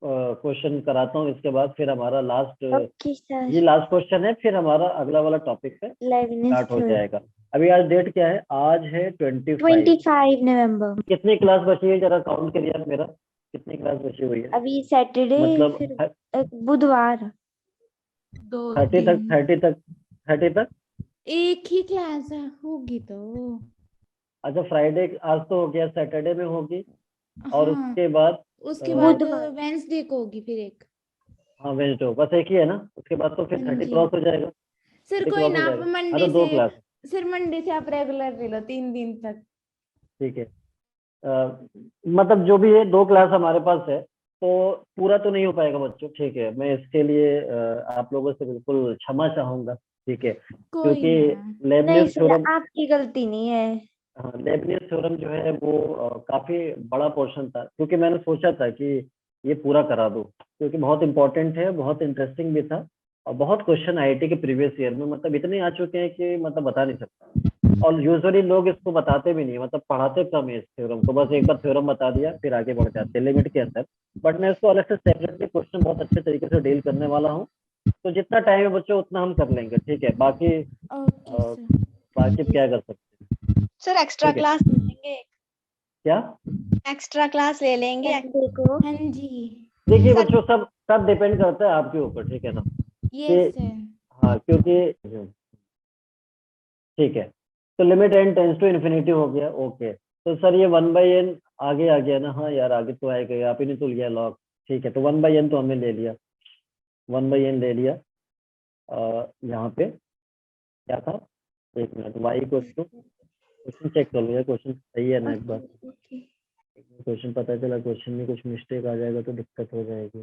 क्वेश्चन कराता हूँ, इसके बाद फिर हमारा लास्ट, ओके सर। ये लास्ट क्वेश्चन है, फिर हमारा अगला वाला टॉपिक पे लेविनिस स्टार्ट हो थ्योरम। जाएगा। अभी आज डेट क्या है, आज है 25। 25 नवंबर। कितनी क्लास बची है, जरा काउंट करिए आप मेरा, कितनी क्लास बची हुई है, अभी सैटरडे, मतलब फिर बुधवार। 2 30 तक, 3। 30 तक। एक ही क्लास होगी तो। अच्छा, फ्राइडे आज तो हो गया, सैटरडे में होगी, और हाँ, उसके बाद उसके बाद बुधवार। वेंसडे को होगी फिर एक। हाँ वेंसडे, बस एक ही है ना, उसके बाद तो फिर हाँ 30 जी क्रॉस हो जाएगा, सर, 30 कोई क्रॉस हो ना, आप जाएगा। हाँ तो मंडे 2 से। क्लास, सर मंडे से आप रेगुलर ले लो 3 दिन तक। ठीक है। मतलब जो भी है, 2 क्लास हमारे पास है, तो पूरा तो नहीं हो पाएगा बच्चों, ठीक है। मैं इसके लिए आप लोगों से बिल्कुल क्षमा चाहूंगा, ठीक है, कोई क्योंकि ना। नहीं लेबनिज सर, थ्योरम, आपकी गलती नहीं है। हाँ लेबनिज थ्योरम जो है वो काफी बड़ा पोर्शन था, क्योंकि मैंने सोचा था कि ये पूरा करा दूं, क्योंकि बहुत इंपॉर्टेंट है, बहुत इंटरेस्टिंग भी था, और बहुत क्वेश्चन आईआईटी के प्रीवियस ईयर में मतलब इतने आ चुके हैं कि मतलब बता नहीं सकता। और यूजुअली लोग इसको बताते भी नहीं, मतलब पढ़ाते कम है इस थ्योरम को, बस एक बार थ्योरम बता दिया फिर आगे बढ़ जाते हैं लिमिट के अंदर। बट मैं इसको अलग से सेपरेटली क्वेश्चन बहुत अच्छे तरीके से डील करने वाला हूँ, तो जितना टाइम है बच्चों उतना हम कर लेंगे, ठीक है। बाकी ओके सर। बाकी क्या कर सकते हैं, सर एक्स्ट्रा ठीक है। क्लास ले लेंगे, क्या, एक्स्ट्रा क्लास ले लेंगे। संडे को। हाँ जी। देखिए सर बच्चों, सब सब डिपेंड करता है आपके ऊपर, ठीक है ना, कि यस सर। हाँ क्योंकि, ठीक है, तो limit N tends to infinity हो गया, ओके। तो सर ये 1/n आगे आ गया ना, हाँ यार आगे तो आएगा ही, आप ही ने तो लिया लॉग, ठीक है। तो 1/n तो हमने ले लिया, 1/n ले लिया। यहाँ पे क्या था, एक minute, why question, question check कर लो यार, क्वेश्चन सही है ना एक बार। ओके। क्वेश्चन पता चला क्वेश्चन में कुछ मिस्टेक आ जाएगा तो दिक्कत हो जाएगी।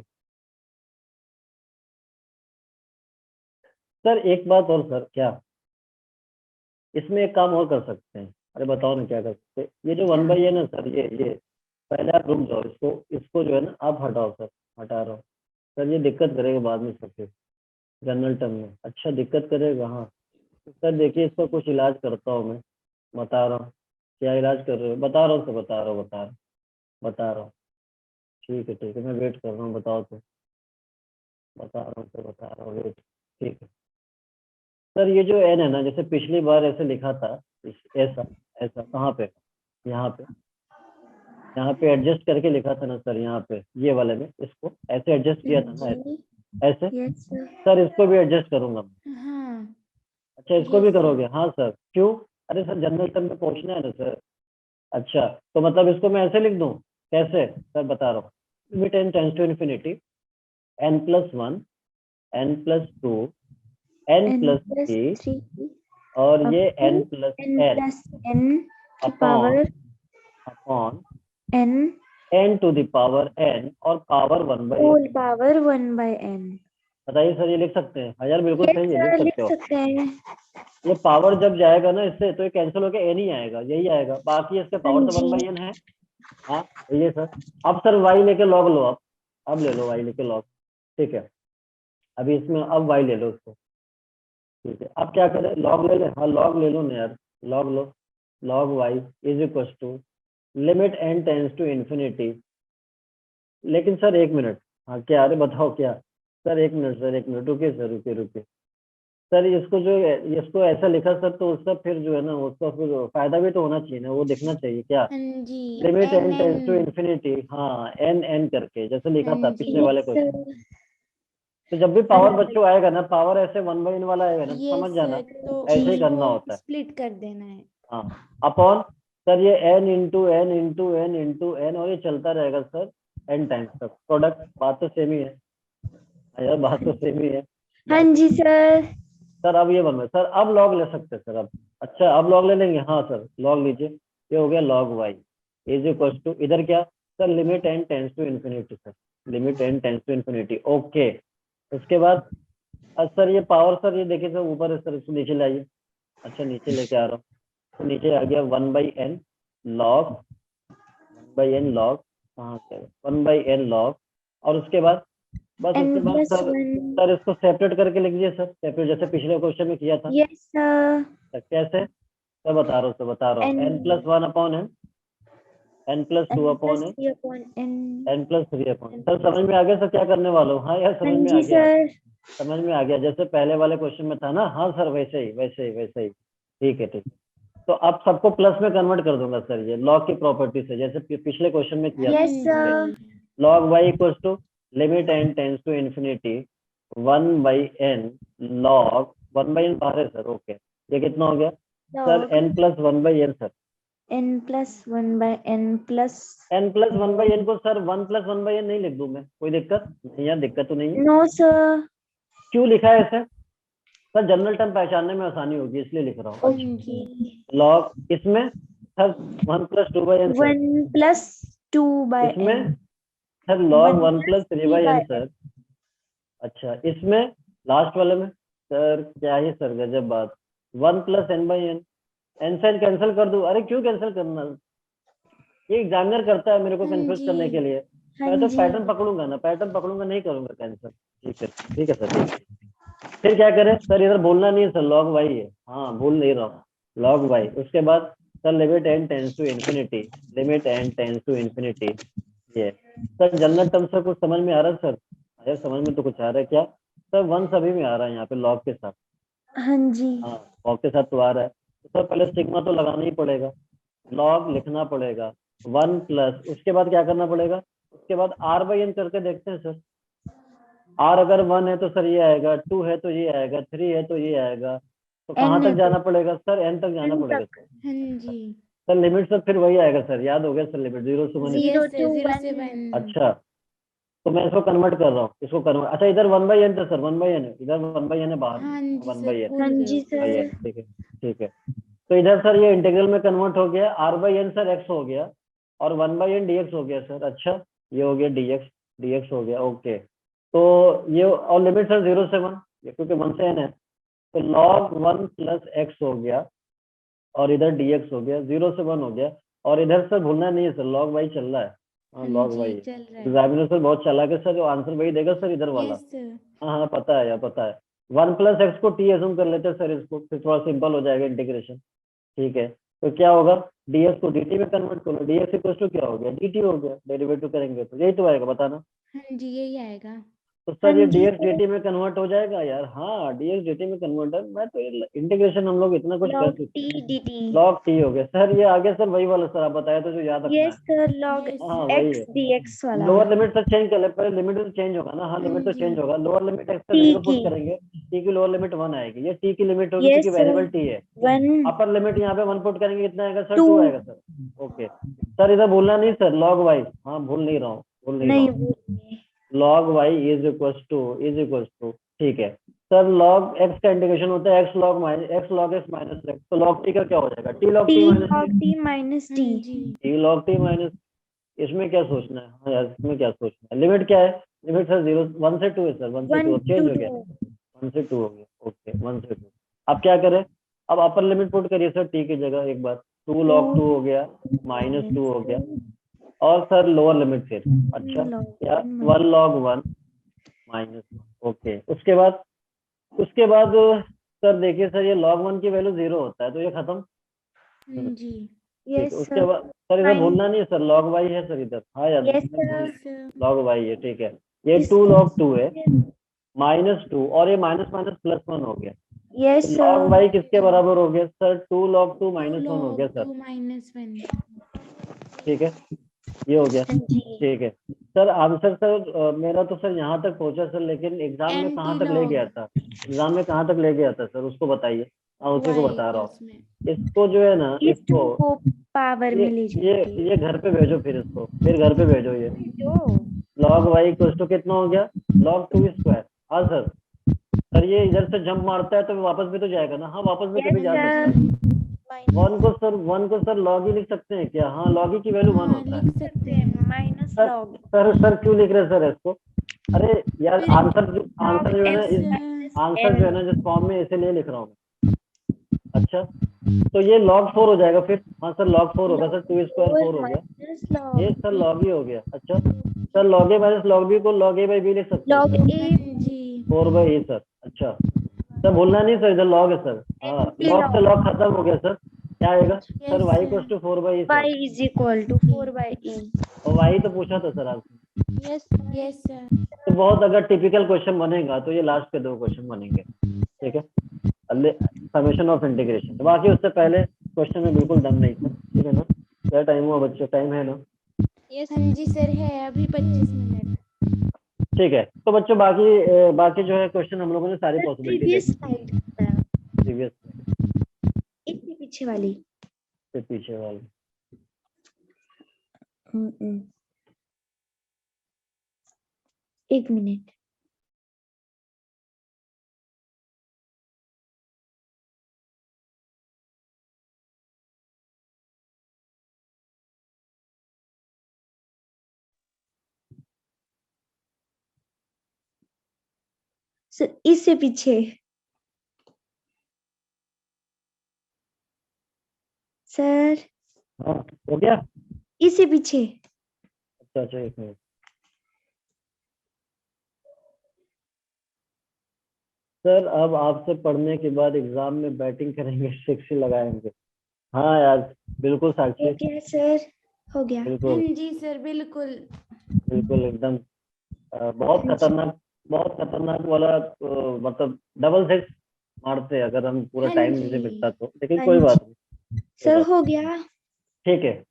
सर एक बात और सर, क्या इसमें एक काम और कर सकते हैं, अरे बताओ ना क्या कर सकते हैं, ये जो क्या? 1/n है ना सर, ये पहले आप रुक जाओ, इसको इसको जो है ना आप हटाओ सर, हटा रहा हूँ सर, ये दिक्कत करेगा बाद में सर, फिर जनरल टर्म में, अच्छा दिक्कत करेगा, हाँ। तो सर देखिए, इसका कुछ इलाज करता हूँ मैं, बता रहा हूँ। क्या इलाज कर रहे हो, बता रहा हूँ सर, बता रहा हूँ, ठीक है, मैं वेट कर रहा हूँ, बताओ तो, बता रहा हूँ सर, बता रहा हूँ, वेट, ठीक है। सर ये जो एन है ना, जैसे पिछली बार ऐसे लिखा था, ऐसा, ऐसा कहाँ पे, यहाँ पे एडजस्ट करके लिखा था ना सर, यहाँ पे ये वाले में इसको ऐसे एडजस्ट किया था ना, ऐसे यस सर। सर इसको भी एडजस्ट करूंगा मैं। हाँ अच्छा इसको भी Yes, sir. करोगे? हाँ सर। क्यों? अरे सर जनरल टर्म में पहुंचना है ना सर। अच्छा तो मतलब इसको मैं ऐसे लिख दूं? कैसे सर बता रहा हूँ, limit n tends to infinity n+1 n+2 n+3 3 और ये n n+n plus n की upon power n n to the power n और power 1/n। Whole power 1/n। बताइए सर ये लिख सकते हैं? हाँ यार बिल्कुल सही है, लिख लिख सकते हो। सकते हैं। ये पावर जब जाएगा ना इससे तो ये कैंसिल होकर n ही आएगा, यही आएगा, बाकी इसके पावर तो 1/n है। हाँ ये सर। अब सर y लेके लॉग लो, अब ले लो y लेके लॉग, ठीक है। अभी इसमें अब y ले लो इसको, ठीक है। अब क्या करें, लॉग ले ले? हाँ लॉग ले लो ना यार, लॉग लो। Log y is equal to limit n tends to infinity. लेकिन सर एक मिनट, हाँ क्या, अरे बताओ क्या सर, एक मिनट सर, एक मिनट रुकिए सर, रुकिए सर। इसको जो इसको ऐसा लिखा सर तो उसका फिर जो है ना उसका फिर फायदा भी तो होना चाहिए ना, वो देखना चाहिए क्या। हाँ जी limit n NN tends to infinity, हाँ n करके जैसे लिखा था हाँ पिछले जी वाले क्वेश्चन। तो जब भी पावर बच्चों आएगा ना, पावर ऐसे 1/n वाला आएगा ना, तो समझ यस जाना तो ऐसे ही करना होता है। स्प्लिट कर देना है। हाँ अपॉन सर ये n into n into n into n और ये चलता रहेगा सर n टाइम्स तक। प्रोडक्ट, बात तो सेम ही है यार, बात तो सेम ही है। हाँ जी सर। सर अब ये बन रहा है सर, अब लॉग ले सकते हैं सर अब। अच्छा अब लॉग ले लेंगे, हाँ सर लॉग लीजिए। ये हो गया log y is equal to, इधर क्या sir, limit n tends to infinity sir, limit n tends to infinity. Okay उसके बाद सर ये पावर सर ये देखिए सर ऊपर है सर, इसको नीचे लाइए। अच्छा नीचे लेके आ रहा हूँ, तो नीचे आ गया 1/n लॉग, 1/n लॉग, कहाँ से 1/n लॉग। और उसके बाद बस n उसके बाद plus सर 1 सर इसको सेपरेट करके लिख दीजिए सर, सेपरेट जैसे पिछले क्वेश्चन में किया था। Yes sir. सर कैसे सर बता रहा हूँ, सर बता रहा हूँ, n+1 upon n, n+2 upon n, 3 upon n। n+3 upon. Sir समझ में आ गया सर क्या करने वाला हूँ? हाँ यार हाँ समझ में आ जी गया, सर। समझ में आ गया, जैसे पहले वाले क्वेश्चन में था ना। हाँ सर वैसे ही वैसे ही वैसे ही, ठीक है ठीक है। तो अब सबको प्लस में कन्वर्ट कर दूंगा सर, ये लॉग की प्रॉपर्टी से, जैसे पिछले क्वेश्चन में किया था। Yes sir. Log y equal to limit n tends to infinity 1/n log 1/n बाहर है सर, ओके। ये कितना हो गया sir, n+1/n sir, n plus 1/n plus n+1/n को सर 1+1/n नहीं लिख दूं मैं? कोई दिक्कत नहीं यार, दिक्कत तो नहीं है। No sir. क्यों लिखा है ऐसे सर? जनरल टर्म पहचानने में आसानी होगी इसलिए लिख रहा हूँ। ओके। लॉग इसमें sir 1+2/n sir, 1 plus 2/n। इसमें sir log 1 plus 1+3/n 3/n। Sir. अच्छा इसमें लास्ट वाले में सर क्या ही सर गजब बात, 1+n/n, n से n कैंसिल कर दूं? अरे क्यों कैंसिल करना, ये एग्जामिनर करता है मेरे को कंफ्यूज करने के लिए। हाँ मैं तो जी। पैटर्न पकड़ूंगा ना, पैटर्न पकड़ूंगा, नहीं करूंगा कैंसिल। ठीक है ठीक है सर, ठीक है। फिर क्या करें सर, इधर बोलना नहीं है सर, लॉग y है, हाँ भूल नहीं रहा हूँ, लॉग y। उसके बाद sir limit n tends to infinity, limit n tends to infinity. ये सर जनरल टर्म से कुछ समझ में आ रहा है सर? अरे समझ में तो कुछ आ रहा है क्या सर? वन सभी में आ रहा है यहाँ पे लॉग के साथ, हाँ जी। हाँ लॉग के साथ तो आ रहा है। तो सर पहले सिग्मा तो लगाना ही पड़ेगा, लॉग लिखना पड़ेगा 1 प्लस, उसके बाद क्या करना पड़ेगा, उसके बाद r/n करके देखते हैं सर। r अगर 1 है तो सर ये आएगा, 2 है तो ये आएगा, 3 है तो ये आएगा। तो कहाँ n तक जाना पड़ेगा सर? n तक जाना n पड़ेगा तक। सर। हाँ जी सर लिमिट सर फिर वही आएगा सर, याद हो गया सर, लिमिट 0 से 1। 0 to 0 1। से 1 अच्छा तो मैं इसको कन्वर्ट कर रहा हूँ, इसको कन्वर्ट, अच्छा इधर 1/n था सर, 1/n है इधर, 1/n है बाहर, हाँ जी सर 1/n, हाँ भूल जी गए सर। ठीक है ठीक है। तो इधर सर ये इंटीग्रल में कन्वर्ट हो गया, r/n सर x हो गया और 1/n dx हो गया सर। अच्छा ये हो गया dx हो गया, ओके। तो ये और लिमिट सर 0 से 1, ये क्योंकि 1 से n है, तो log 1 प्लस x हो गया और इधर dx हो गया, 0 से 1 हो गया। और इधर सर भूलना नहीं है सर, log y चल रहा है, हाँ हाँ log y। जी चल रहा है एग्जामिनर सर बहुत चालाक है सर, जो आंसर वही देगा सर इधर वाला। यस सर हाँ हाँ पता है यार, पता है। 1 प्लस एक्स को t एज्यूम कर लेते हैं सर, इसको फिर थोड़ा सिंपल हो जाएगा इंटीग्रेशन, ठीक है। तो क्या होगा, dx को dt में कन्वर्ट करो, dx इक्वल टू क्या हो गया, dt हो गया, डेरिवेटिव करेंगे तो यही तो आएगा, बताना। हाँ जी यही आएगा तो सर ये हाँ जी डीएक्स सर। dt में कन्वर्ट हो जाएगा यार। हाँ डीएक्स dt में कन्वर्ट है। मैं तो इंटीग्रेशन हम लोग इतना कुछ कर log चुके t हैं। dt। log t हो गया सर। ये आगे सर वही वाला सर आप बताया तो जो याद रखना यस है। सर log Yes, हाँ वही x है। dx वाला। लोअर लिमिट से चेंज कर ले, पहले लिमिट तो चेंज होगा ना। हाँ लिमिट तो जी। चेंज होगा। लोअर लिमिट एक्स का t 0 पुट की। करेंगे, टी की लोअर लिमिट 1 आएगी। ये टी की लिमिट होगी यस क्योंकि सर वेरिएबल टी है। 1 अपर लिमिट यहाँ पे 1 पुट करेंगे, कितना आएगा सर? 2। 2 आएगा सर। ओके सर, इधर भूलना नहीं सर, लॉग वाई। हाँ भूल नहीं रहा नहीं हूँ। बोलिए। Log Y is equal to ठीक है सर। लॉग एक्स का इंटीग्रेशन होता है X log X minus X. तो लॉग टी का क्या हो जाएगा? T log t T minus log t minus t। जी। T log T minus. इसमें क्या सोचना है? हाँ यार इसमें क्या सोचना है? लिमिट क्या है? लिमिट सर 0 1 से 2 है सर। 1 से 2 1 अब चेंज to हो गया। 2। 1 से 2 हो गया। ओके 1 से 2। अब क्या करें? अब अपर लिमिट पुट करिए सर टी की जगह एक बार। 2 log 2 हो गया, माइनस 2 हो गया। और सर लोअर लिमिट फिर अच्छा या 1 log 1 माइनस 1। ओके उसके बाद सर देखिए सर, ये log 1 की वैल्यू 0 होता है तो ये खत्म। जी। ठीक है यस उसके सर बाद सर इधर भूलना नहीं है सर, log y है सर इधर। हाँ यार यस सर। log y है ठीक है। ये 2 log 2 है, माइनस 2 और ये माइनस माइनस प्लस 1 हो गया। यस तो सर। log y किसके बराबर हो गया सर? 2 log 2 माइनस 1 हो गया सर। -1। ठीक है ये हो गया। हाँ जी। ठीक है सर आंसर सर मेरा तो सर यहाँ तक पहुंचा सर, लेकिन एग्जाम में कहाँ तक ले गया था? एग्जाम में कहाँ तक ले गया था सर उसको बताइए। हाँ उसी को बता रहा हूँ। इसको जो है ना इस इसको 2 को पावर ये में ले जाएंगे। ये घर पे भेजो, फिर इसको फिर घर पे भेजो। ये जो log y इक्वल टू कितना हो गया? log 2 square. हाँ सर। सर ये इधर से जंप मारता है तो वापस भी तो जाएगा ना? हाँ वापस भी यस कभी जा सकता सर। है। वन को सर log ही लिख सकते हैं क्या? हाँ log ही की वैल्यू 1 होता है। लिख सकते हैं। माइनस सर लॉग सर क्यों लिख रहे हैं सर इसको? अरे यार आंसर log जो है ना x इस minus आंसर n। जो है ना जिस फॉर्म में इसीलिए लिख रहा हूँ मैं। अच्छा तो ये log 4 हो जाएगा फिर। हाँ सर log 4 होगा सर। 2 स्क्वायर 4 हो गया। माइनस ये लॉग सर log ही हो गया। अच्छा sir log a minus log b को log a by b लिख सकते हैं log sir. a 4 by e sir. अच्छा सर भूलना नहीं सर, इधर log है सर। हाँ log से log खत्म हो गया सर। क्या आएगा sir? y equal to 4 by e y sir. is equal to 4 by e। और y तो पूछा था सर आपने। Yes sir. तो बहुत अगर टिपिकल क्वेश्चन बनेगा तो ये लास्ट के 2 क्वेश्चन बनेंगे। ठीक है समेशन ऑफ इंटीग्रेशन। बाकी उससे पहले क्वेश्चन में बिल्कुल दम नहीं था। ठीक है ना? क्या टाइम हुआ बच्चों? टाइम है ना? यस हाँ जी सर है अभी 25 मिनट। ठीक है तो बच्चों बाकी जो है क्वेश्चन हम लोगों ने सारी पॉसिबिलिटी प्रीवियस देखी। स्लाइड प्रीवियस इसके पीछे वाली। से पीछे वाले। एक मिनट। सर इससे पीछे सर हाँ हो गया। इससे पीछे। अच्छा अच्छा एक मिनट सर। अब आपसे पढ़ने के बाद एग्जाम में बैटिंग करेंगे, सिक्स लगाएंगे। हाँ यार बिल्कुल हो साक्षी, गया सर हो गया। हाँ बिल्कुल जी सर बिल्कुल। बिल्कुल एकदम बहुत खतरनाक वाला मतलब डबल सिक्स मारते हैं अगर हम पूरा हाँ टाइम जी। मुझे मिलता तो, लेकिन हाँ कोई जी बात नहीं। कोई सर बात हो गया। ठीक है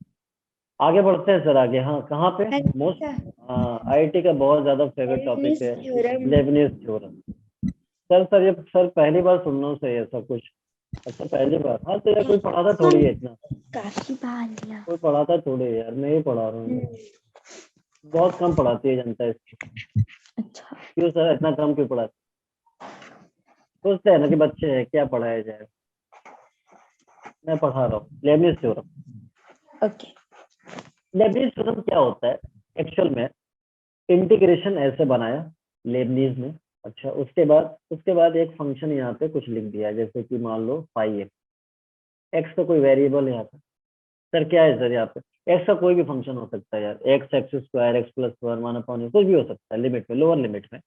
आगे बढ़ते हैं सर आगे। हाँ कहाँ पे? हाँ जी मोस्ट सर। आईआईटी का बहुत ज्यादा फेवरेट टॉपिक लेबनिज है थ्योरम। Lebanese theorem. सर ये सर पहली बार सुन रहा हूँ सर ऐसा कुछ। अच्छा पहली बार। हाँ तो यार कोई पढ़ाता थोड़ी है इतना। काफी बार लिया। कोई पढ़ाता थोड़ी है यार, मैं ही पढ़ा रहा हूँ। बहुत कम पढ़ाती है जनता इसकी। अच्छा क्यों सर इतना कम क्यों पढ़ाती? सोचते हैं ना कि बच्चे हैं क्या पढ़ाया जाए। मैं पढ़ा रहा हूँ Lebanese theorem. Okay. Lebanese theorem क्या होता है एक्चुअल में? इंटीग्रेशन ऐसे बनाया लेबनीज ने। अच्छा उसके बाद एक फंक्शन यहाँ पे कुछ लिख दिया, जैसे कि मान लो फाई एक्स का कोई वेरिएबल है यहाँ पे। सर क्या है सर यहाँ पे? एक्स का कोई भी फंक्शन हो सकता है यार। X square x plus one one upon कुछ भी हो सकता है लिमिट में, लोअर लिमिट में।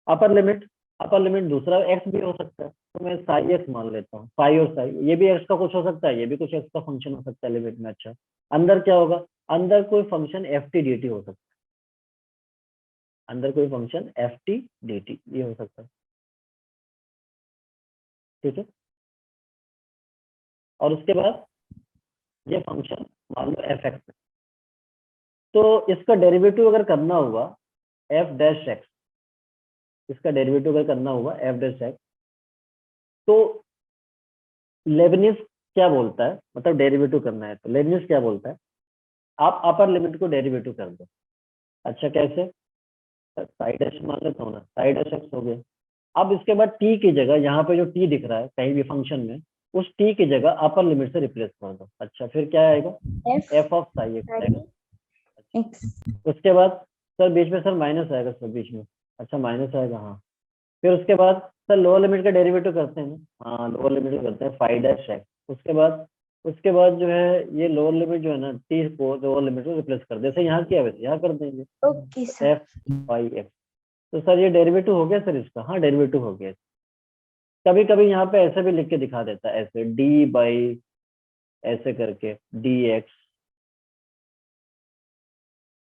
अपर लिमिट दूसरा एक्स भी हो सकता है, तो मैं साई एक्स मान लेता हूँ। फाई और साई ये भी एक्स का कुछ हो सकता है, ये भी कुछ एक्स का फंक्शन हो सकता है लिमिट में। अच्छा अंदर क्या होगा? अंदर कोई function F T D T हो सकता है। अंदर कोई function F T D T, ये हो सकता है, ठीक है। और उसके बाद ये फंक्शन मान लो एफ एक्स, तो इसका डेरिवेटिव अगर करना हुआ एफ डैश एक्स, इसका डेरिवेटिव अगर करना हुआ एफ डैश एक्स, तो लेबनिज क्या बोलता है, मतलब डेरिवेटिव करना है तो लेबनिज क्या बोलता है, आप अपर लिमिट को डेरिवेटिव कर दो। अच्छा कैसे, साइड एच मान लेता हूँ ना, साइड एच एक्स हो गया। अब इसके बाद टी की जगह यहाँ पे जो टी दिख रहा है कहीं भी फंक्शन में, उस टी की जगह अपर लिमिट से रिप्लेस कर दो। अच्छा फिर क्या आएगा, एफ ऑफ साई एक्स आएगा। उसके बाद सर बीच में सर माइनस आएगा सर बीच में, अच्छा माइनस आएगा हाँ। फिर उसके बाद सर लोअर लिमिट का डेरिवेटिव करते हैं ना, हाँ लोअर लिमिट करते हैं फाइव डैश एक्स। उसके बाद जो है ये लोअर लिमिट जो है ना टी को लोअर लिमिट में रिप्लेस कर दे, जैसे यहाँ किया वैसे यहाँ कर देंगे, okay sir. F five x. तो सर ये डेरिवेटिव हो गया सर इसका, हाँ डेरिवेटिव हो गया। कभी कभी यहाँ पे ऐसे भी लिख के दिखा देता है, ऐसे डी बाई ऐसे करके डी एक्स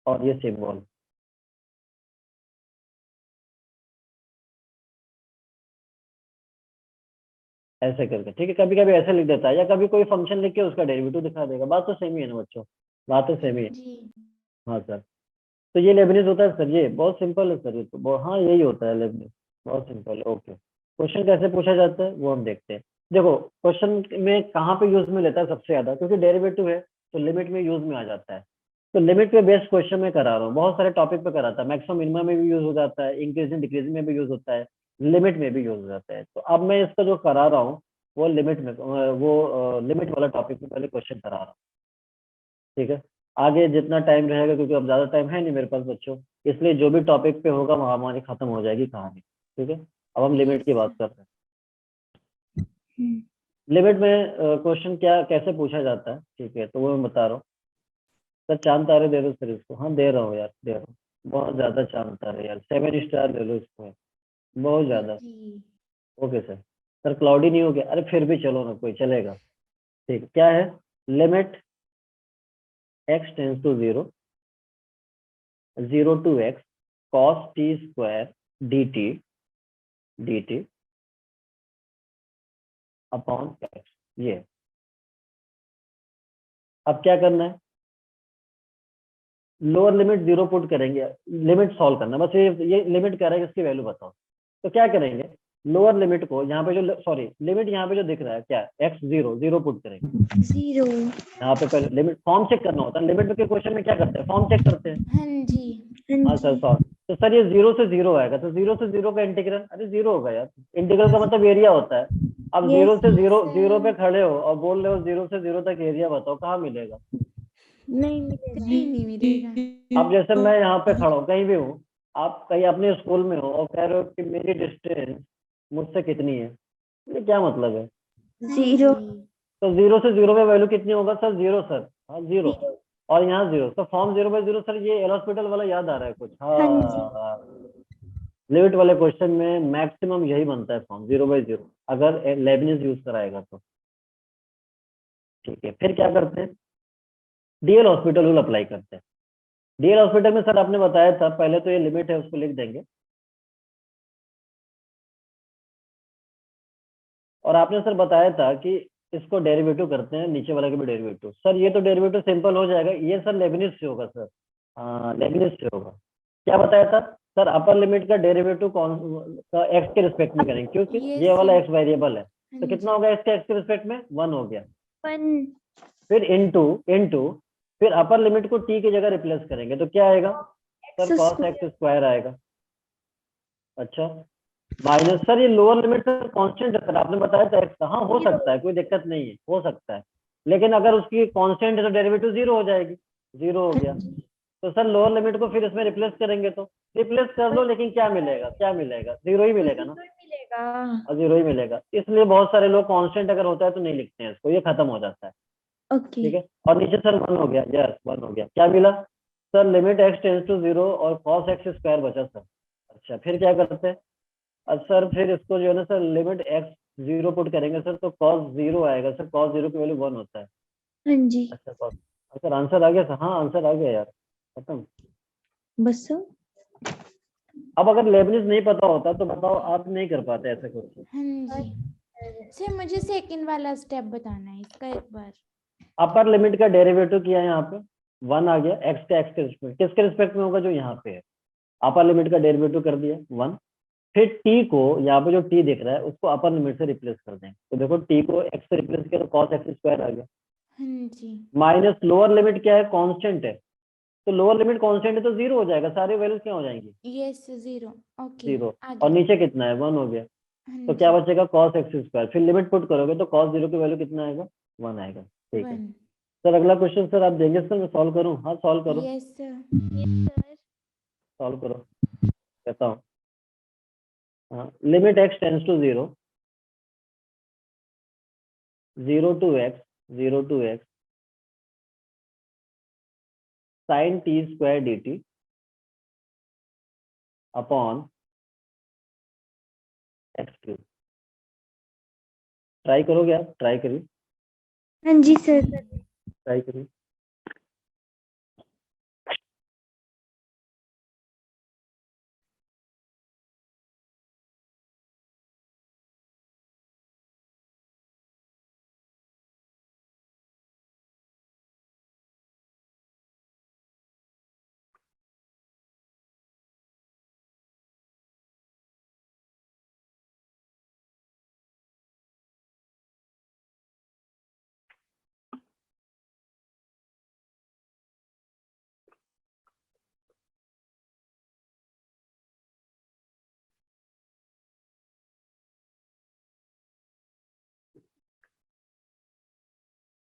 और ये सिंबल, ऐसे करके, ठीक है। कभी कभी ऐसे लिख देता है, या कभी कोई फंक्शन लिख के उसका डेरिवेटिव दिखा देगा। बात तो सेम ही है ना बच्चों, बात तो सेम ही है। जी हाँ सर, तो ये लेबनिज होता है सर, ये बहुत सिंपल है सर, ये तो हाँ यही होता है लेबनिज, बहुत सिंपल है। ओके, क्वेश्चन कैसे पूछा जाता है वो हम देखते हैं। देखो क्वेश्चन में कहाँ पे यूज में लेता है सबसे ज्यादा, क्योंकि डेरिवेटिव है तो लिमिट में यूज में आ जाता है। तो लिमिट पे बेस्ड क्वेश्चन में करा रहा हूँ, बहुत सारे टॉपिक पे कराता है, मैक्सिमम मिनिमम में भी यूज हो जाता है, इंक्रीजिंग डिक्रीजिंग में भी यूज होता है, लिमिट में भी यूज हो जाता है। तो अब मैं इसका जो करा रहा हूँ वो लिमिट में, वो लिमिट वाला टॉपिक में पहले क्वेश्चन करा रहा हूँ, ठीक है। आगे जितना टाइम रहेगा, क्योंकि अब ज्यादा टाइम है नहीं मेरे पास बच्चों, इसलिए जो भी टॉपिक पे होगा वहां हमारी खत्म हो जाएगी कहानी, ठीक है। अब हम लिमिट की बात कर रहे हैं। लिमिट में क्वेश्चन क्या कैसे पूछा जाता है, ठीक है, तो वो मैं बता रहा हूँ। सर चांद तारे दे दो सर इसको, हाँ दे रहा हूँ यार, दे रहा हूँ, बहुत ज्यादा चांद तारे यार, 7 स्टार ले लो इसको, बहुत ज्यादा। जी ओके सर, सर क्लाउडी नहीं हो गया, अरे फिर भी चलो ना, कोई चलेगा, ठीक। क्या है, limit x tends to 0, 0 to x cos t square dt upon x, ये। अब क्या करना है, लोअर लिमिट 0 पुट करेंगे, लिमिट सॉल्व करना, बस ये लिमिट कह रहा है, इसकी वैल्यू बताओ। तो क्या करेंगे, लोअर लिमिट को यहाँ पे जो, सॉरी लिमिट यहाँ पे जो दिख रहा है क्या, x 0 पुट करेंगे 0। यहाँ पे। पहले लिमिट फॉर्म चेक करना होता है, लिमिट के क्वेश्चन में क्या करते हैं, फॉर्म चेक करते हैं। हाँ जी हाँ सर सॉरी, तो सर ये 0 से 0 आएगा, तो 0 से 0 का इंटीग्रल, अरे 0 होगा यार, इंटीग्रल का मतलब एरिया होता है। अब 0 से 0 पे खड़े हो और बोल रहे हो 0 से 0 तक एरिया बताओ, कहाँ मिलेगा, नहीं मिलेगा। कहीं नहीं मिलेगा। अब जैसे मैं यहाँ पे खड़ा हूँ, कहीं भी हूँ, आप कहीं अपने स्कूल में हो और कह रहे हो कि मेरी डिस्टेंस मुझसे कितनी है, ये क्या मतलब है। 0। तो 0 से 0 में वैल्यू कितनी होगा सर, 0 सर, हाँ 0, और यहाँ 0, तो फॉर्म 0/0 सर, ये एल हॉस्पिटल वाला याद आ रहा है कुछ, हाँ लिमिट वाले क्वेश्चन में मैक्सिमम यही बनता है, फॉर्म 0/0, अगर लेबनिज यूज कराएगा तो, ठीक है। फिर क्या करते हैं, डीएल हॉस्पिटल रूल अप्लाई करते हैं। डीएल हॉस्पिटल में सर आपने बताया था, पहले तो ये लिमिट है उसको लिख देंगे, और आपने सर बताया था कि इसको डेरिवेटिव करते हैं, नीचे वाले का भी डेरिवेटिव। सर ये तो डेरिवेटिव सिंपल हो जाएगा, ये सर लेबनिज से होगा सर, हाँ लेबनिज से होगा। क्या बताया था सर, अपर लिमिट का डेरिवेटिव कौन का, एक्स के रिस्पेक्ट में करेंगे, क्योंकि ये वाला एक्स वेरिएबल है, तो कितना होगा एक्स के रिस्पेक्ट में, 1 हो गया। 1। फिर इनटू फिर अपर लिमिट को टी की जगह रिप्लेस करेंगे, तो क्या आएगा सर, cos x स्क्वायर आएगा। अच्छा माइनस, सर ये लोअर लिमिट सर कांस्टेंट है सर, आपने बताया था x का, हाँ हो सकता है, कोई दिक्कत नहीं है, हो सकता है, लेकिन अगर उसकी कांस्टेंट है तो डेरिवेटिव 0 हो जाएगी, 0 हो गया। तो सर लोअर लिमिट को फिर इसमें रिप्लेस करेंगे, तो रिप्लेस कर लो, लेकिन क्या मिलेगा, 0 ही मिलेगा ना, मिलेगा। और 0 ही मिलेगा। इसलिए बहुत सारे लोग कांस्टेंट अगर होता है तो नहीं लिखते हैं इसको, ये खत्म हो जाता है, ओके। ठीक है। और नीचे सर 1 हो गया, यस 1 हो गया। क्या मिला sir, limit x tends to 0 और cos x स्क्वायर बचा सर। अच्छा फिर क्या करते हैं, अब सर फिर इसको जो है ना सर, लिमिट x 0 पुट करेंगे सर, तो cos 0 आएगा सर, cos 0 की वैल्यू 1 होता है। हाँ जी। अच्छा सर आंसर आ गया सर, हाँ आंसर आ गया यार, खत्म। बस अब अगर लेबनिज नहीं पता होता तो बताओ आप नहीं कर पाते ऐसा कुछ। हाँ जी सर, मुझे सेकंड वाला स्टेप बताना है इसका एक बार। अपर लिमिट का डेरिवेटिव किया है यहाँ पे, 1 आ गया, एक्स के रिस्पेक्ट, किसके रिस्पेक्ट में होगा, जो यहाँ पे है। अपर लिमिट का डेरिवेटिव कर दिया 1, फिर टी को यहाँ पे जो टी दिख रहा है उसको अपर लिमिट से रिप्लेस कर देंगे, तो देखो टी को एक्स से रिप्लेस किया तो कॉस एक्स स्क्वायर आ गया, हाँ जी माइनस लोअर लिमिट क्या है, कांस्टेंट है, तो लोअर लिमिट कांस्टेंट है तो 0 हो जाएगा, सारी वैल्यूज क्या हो जाएंगी, यस 0। ओके 0, और आगे। नीचे कितना है 1 हो गया, हाँ तो क्या जी बचेगा कॉस एक्स स्क्वायर, फिर लिमिट पुट करोगे तो कॉस 0 की वैल्यू कितना आएगा, 1 आएगा। ठीक है 1। सर, अगला क्वेश्चन सर आप देंगे सर, मैं सॉल्व करूँ, हाँ सॉल्व करो, यस सर। सॉल्व करो, कहता हूँ। हाँ, limit x tends to 0, 0 to x sin t square dt upon x cube. Try करोगे आप, ट्राई करिए, हाँ जी सर। ट्राई करिए।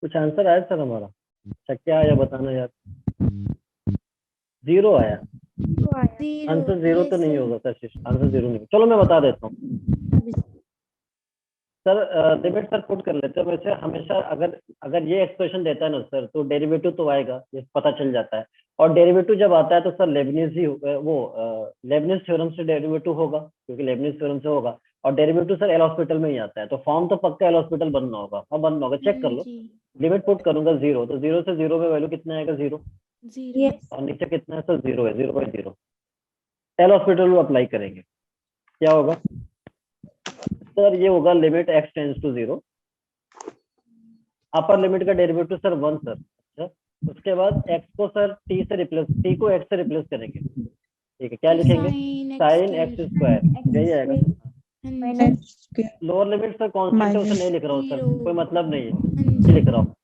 कुछ आंसर आया सर हमारा, अच्छा क्या आया बताना यार, 0 आया, 0 आंसर 0 तो यस नहीं सर। होगा सर, आंसर 0 नहीं, चलो मैं बता देता हूँ सर। लिमिट सर पुट कर लेते हैं, वैसे हमेशा अगर अगर ये एक्सप्रेशन देता है ना सर तो डेरिवेटिव तो आएगा, ये पता चल जाता है, और डेरिवेटिव जब आता है तो सर लेबनिज ही वो लेबनिज थ्योरम से डेरिवेटिव होगा, क्योंकि लेबनिज थ्योरम से होगा, और डेरिवेटिव सर एल हॉस्पिटल में ही आता है, तो फॉर्म तो पक्का एल हॉस्पिटल बनना होगा, हाँ बनना होगा, चेक कर हाँ लो। जी लिमिट पुट करूंगा 0, तो 0 से 0 में वैल्यू कितना आएगा, 0, 0 और नीचे कितना है सर, 0 है, 0/0, एल हॉस्पिटल में अप्लाई करेंगे, क्या होगा सर, ये होगा limit x tends to 0, upper limit का डेरिवेटिव सर 1 सर, अच्छा, उसके बाद x को सर t को x से रिप्लेस करेंगे, ठीक है, क्या तो लिखेंगे, sine sine X X square, यही आएगा। हाँ जी minus lower limit sir constant है, उसे नहीं लिख रहा हूँ सर, 0 कोई मतलब नहीं है, हाँ ये जी लिख रहा हूँ,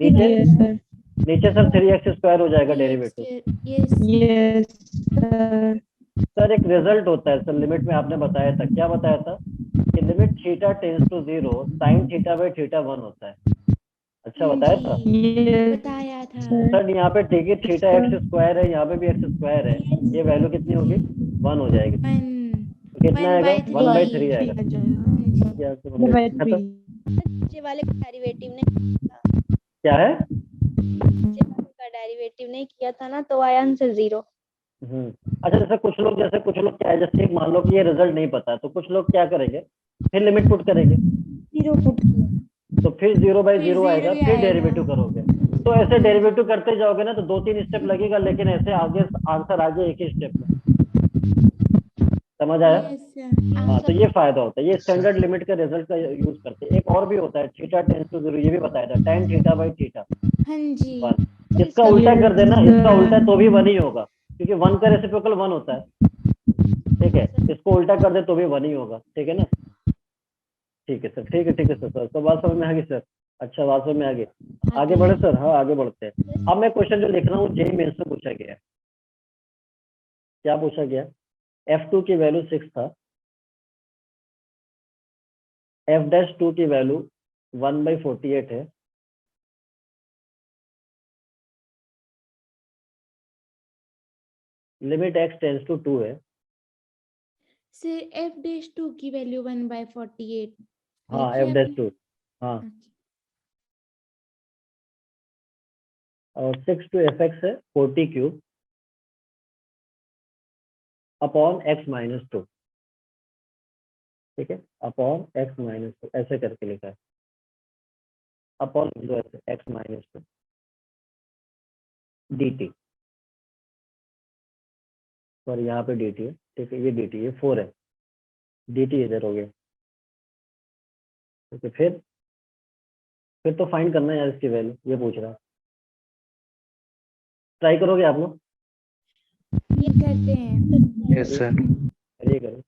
नीचे यस सर, नीचे सर 3x स्क्वायर हो जाएगा 3x derivative. Yes yes sir, sir एक रिजल्ट होता है सर लिमिट में, आपने बताया था, क्या बताया था कि limit theta tends to 0 sine theta theta 1 होता है, अच्छा हाँ बताया था जी यस बताया था। सर, सर, यहाँ पे ठीक है, थीटा एक्स स्क्वायर है, यहाँ पे भी एक्स स्क्वायर है, ये वैल्यू कितनी होगी, 1 हो जाएगी, 1 तो कितना आएगा, 1/3 1/3 आएगा, आ जाएगा, ये आंसर हो गया। खत्म। नीचे वाले का डेरिवेटिव नहीं क्या है, नीचे वाले का डेरिवेटिव नहीं किया था ना, तो आया आंसर 0। अच्छा, जैसे कुछ लोग क्या है, जैसे एक मान लो कि ये रिजल्ट नहीं पता, तो कुछ लोग क्या करेंगे, फिर लिमिट पुट करेंगे, 0 पुट किया। तो फिर 0/0 फिर आएगा, 0 ही फिर आएगा। डेरिवेटिव करोगे, तो ऐसे हाँ जी डेरिवेटिव करते जाओगे ना तो 2-3 स्टेप लगेगा, लेकिन ऐसे आगे आंसर आ जाए एक ही स्टेप में, समझ आया। यस हाँ, तो आंसर ये फायदा होता है, ये स्टैंडर्ड लिमिट का रिजल्ट का यूज करते हैं। एक और भी होता है थीटा टेंस टू 0, ये भी बताया था, tan थीटा/थीटा हाँ जी 1, इसका इसका उल्टा कर देना, यस इसका उल्टा सर, तो भी 1 ही होगा, क्योंकि 1 का रेसिप्रोकल 1 होता है, ठीक है, इसको उल्टा कर दे तो भी 1 ही होगा, ठीक है ना, ठीक है सर, ठीक है सर, तो बात समझ में आ गई सर, अच्छा बात समझ में आ गई, आगे बढ़े सर, हाँ आगे बढ़ते हैं। अब मैं क्वेश्चन जो लिख रहा हूँ जेईई मेंस से पूछा गया है, क्या पूछा गया, F2 की वैल्यू 6 था, F'2 की वैल्यू 1/48 है, लिमिट x टेंस टू 2 है, से f'2 की वैल्यू 1/48 हाँ लिखी आपने। F'2, हाँ, Okay. और 6 to fx है 40³ अपॉन x-2, ठीक है, अपॉन x-2 ऐसे करके लिखा है, अपॉन जो ऐसे x-2 dt, और यहाँ पे dt है, ठीक है, ये dt, ये 4 है, dt इधर हो गया। ठीक है, फिर तो फाइंड करना है यार इसकी वैल्यू, ये पूछ रहा है। ट्राई करोगे आप लोग? ये करते हैं। Yes sir. ये करो।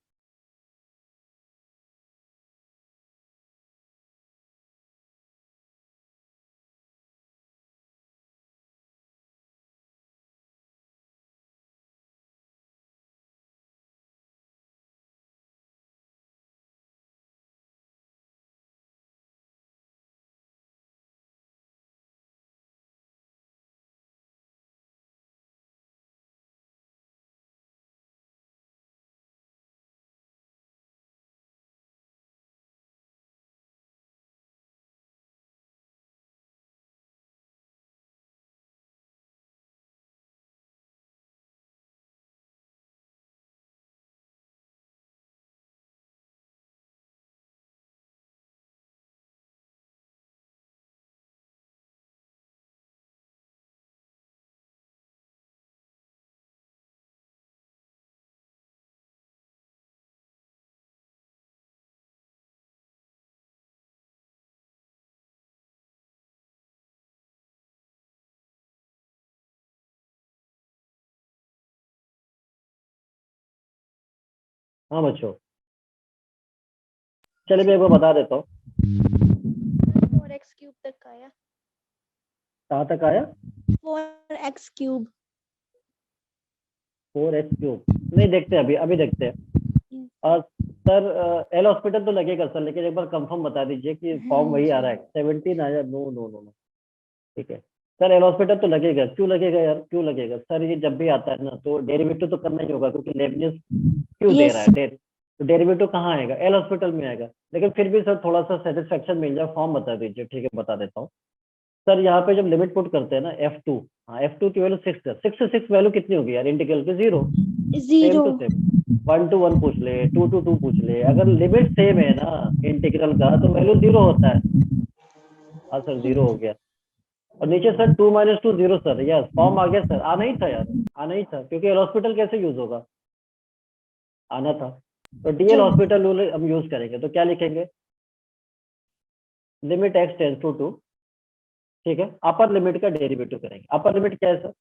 हाँ बच्चों, चलिए मैं एक बार बता देता हूँ। 4x³ तक आया। कहाँ तक आया? 4x³। 4x³ नहीं, देखते हैं अभी देखते हैं। और सर एल हॉस्पिटल तो लगेगा सर, लेकिन एक बार कंफर्म बता दीजिए कि फॉर्म वही आ रहा है, 17 आया? No no no no. ठीक है सर, एल हॉस्पिटल तो लगेगा। क्यों लगेगा यार, क्यों लगेगा सर? ये जब भी आता है ना तो डेरिवेटिव तो करना ही होगा, क्योंकि लेबनिज क्यों दे रहा है, तो डेरिवेटिव कहाँ आएगा? एल हॉस्पिटल में आएगा। लेकिन फिर भी सर थोड़ा सा सेटिस्फेक्शन मिल जाए, फॉर्म बता दीजिए। ठीक है, बता देता हूँ सर। यहाँ पे जब लिमिट पुट करते हैं ना, f2, हाँ f2 की वैल्यू 6 है। 6 से 6 वैल्यू कितनी होगी यार इंटीग्रल की? 0। सेम टू सेम, 1 to 1 पूछ ले, 2 to 2 पूछ ले, अगर लिमिट सेम है ना इंटीग्रल का तो वैल्यू 0 होता है। हाँ सर 0 हो गया। और नीचे सर 2 - 2 0 सर, यस फॉर्म आ गया सर। आना ही था यार, आना ही था, क्योंकि एल हॉस्पिटल कैसे यूज होगा, आना था। तो डीएल हॉस्पिटल रूल हम यूज करेंगे, तो क्या लिखेंगे? लिमिट x टेंस टू 2, ठीक है, अपर लिमिट का डेरिवेटिव करेंगे। अपर लिमिट क्या है सर?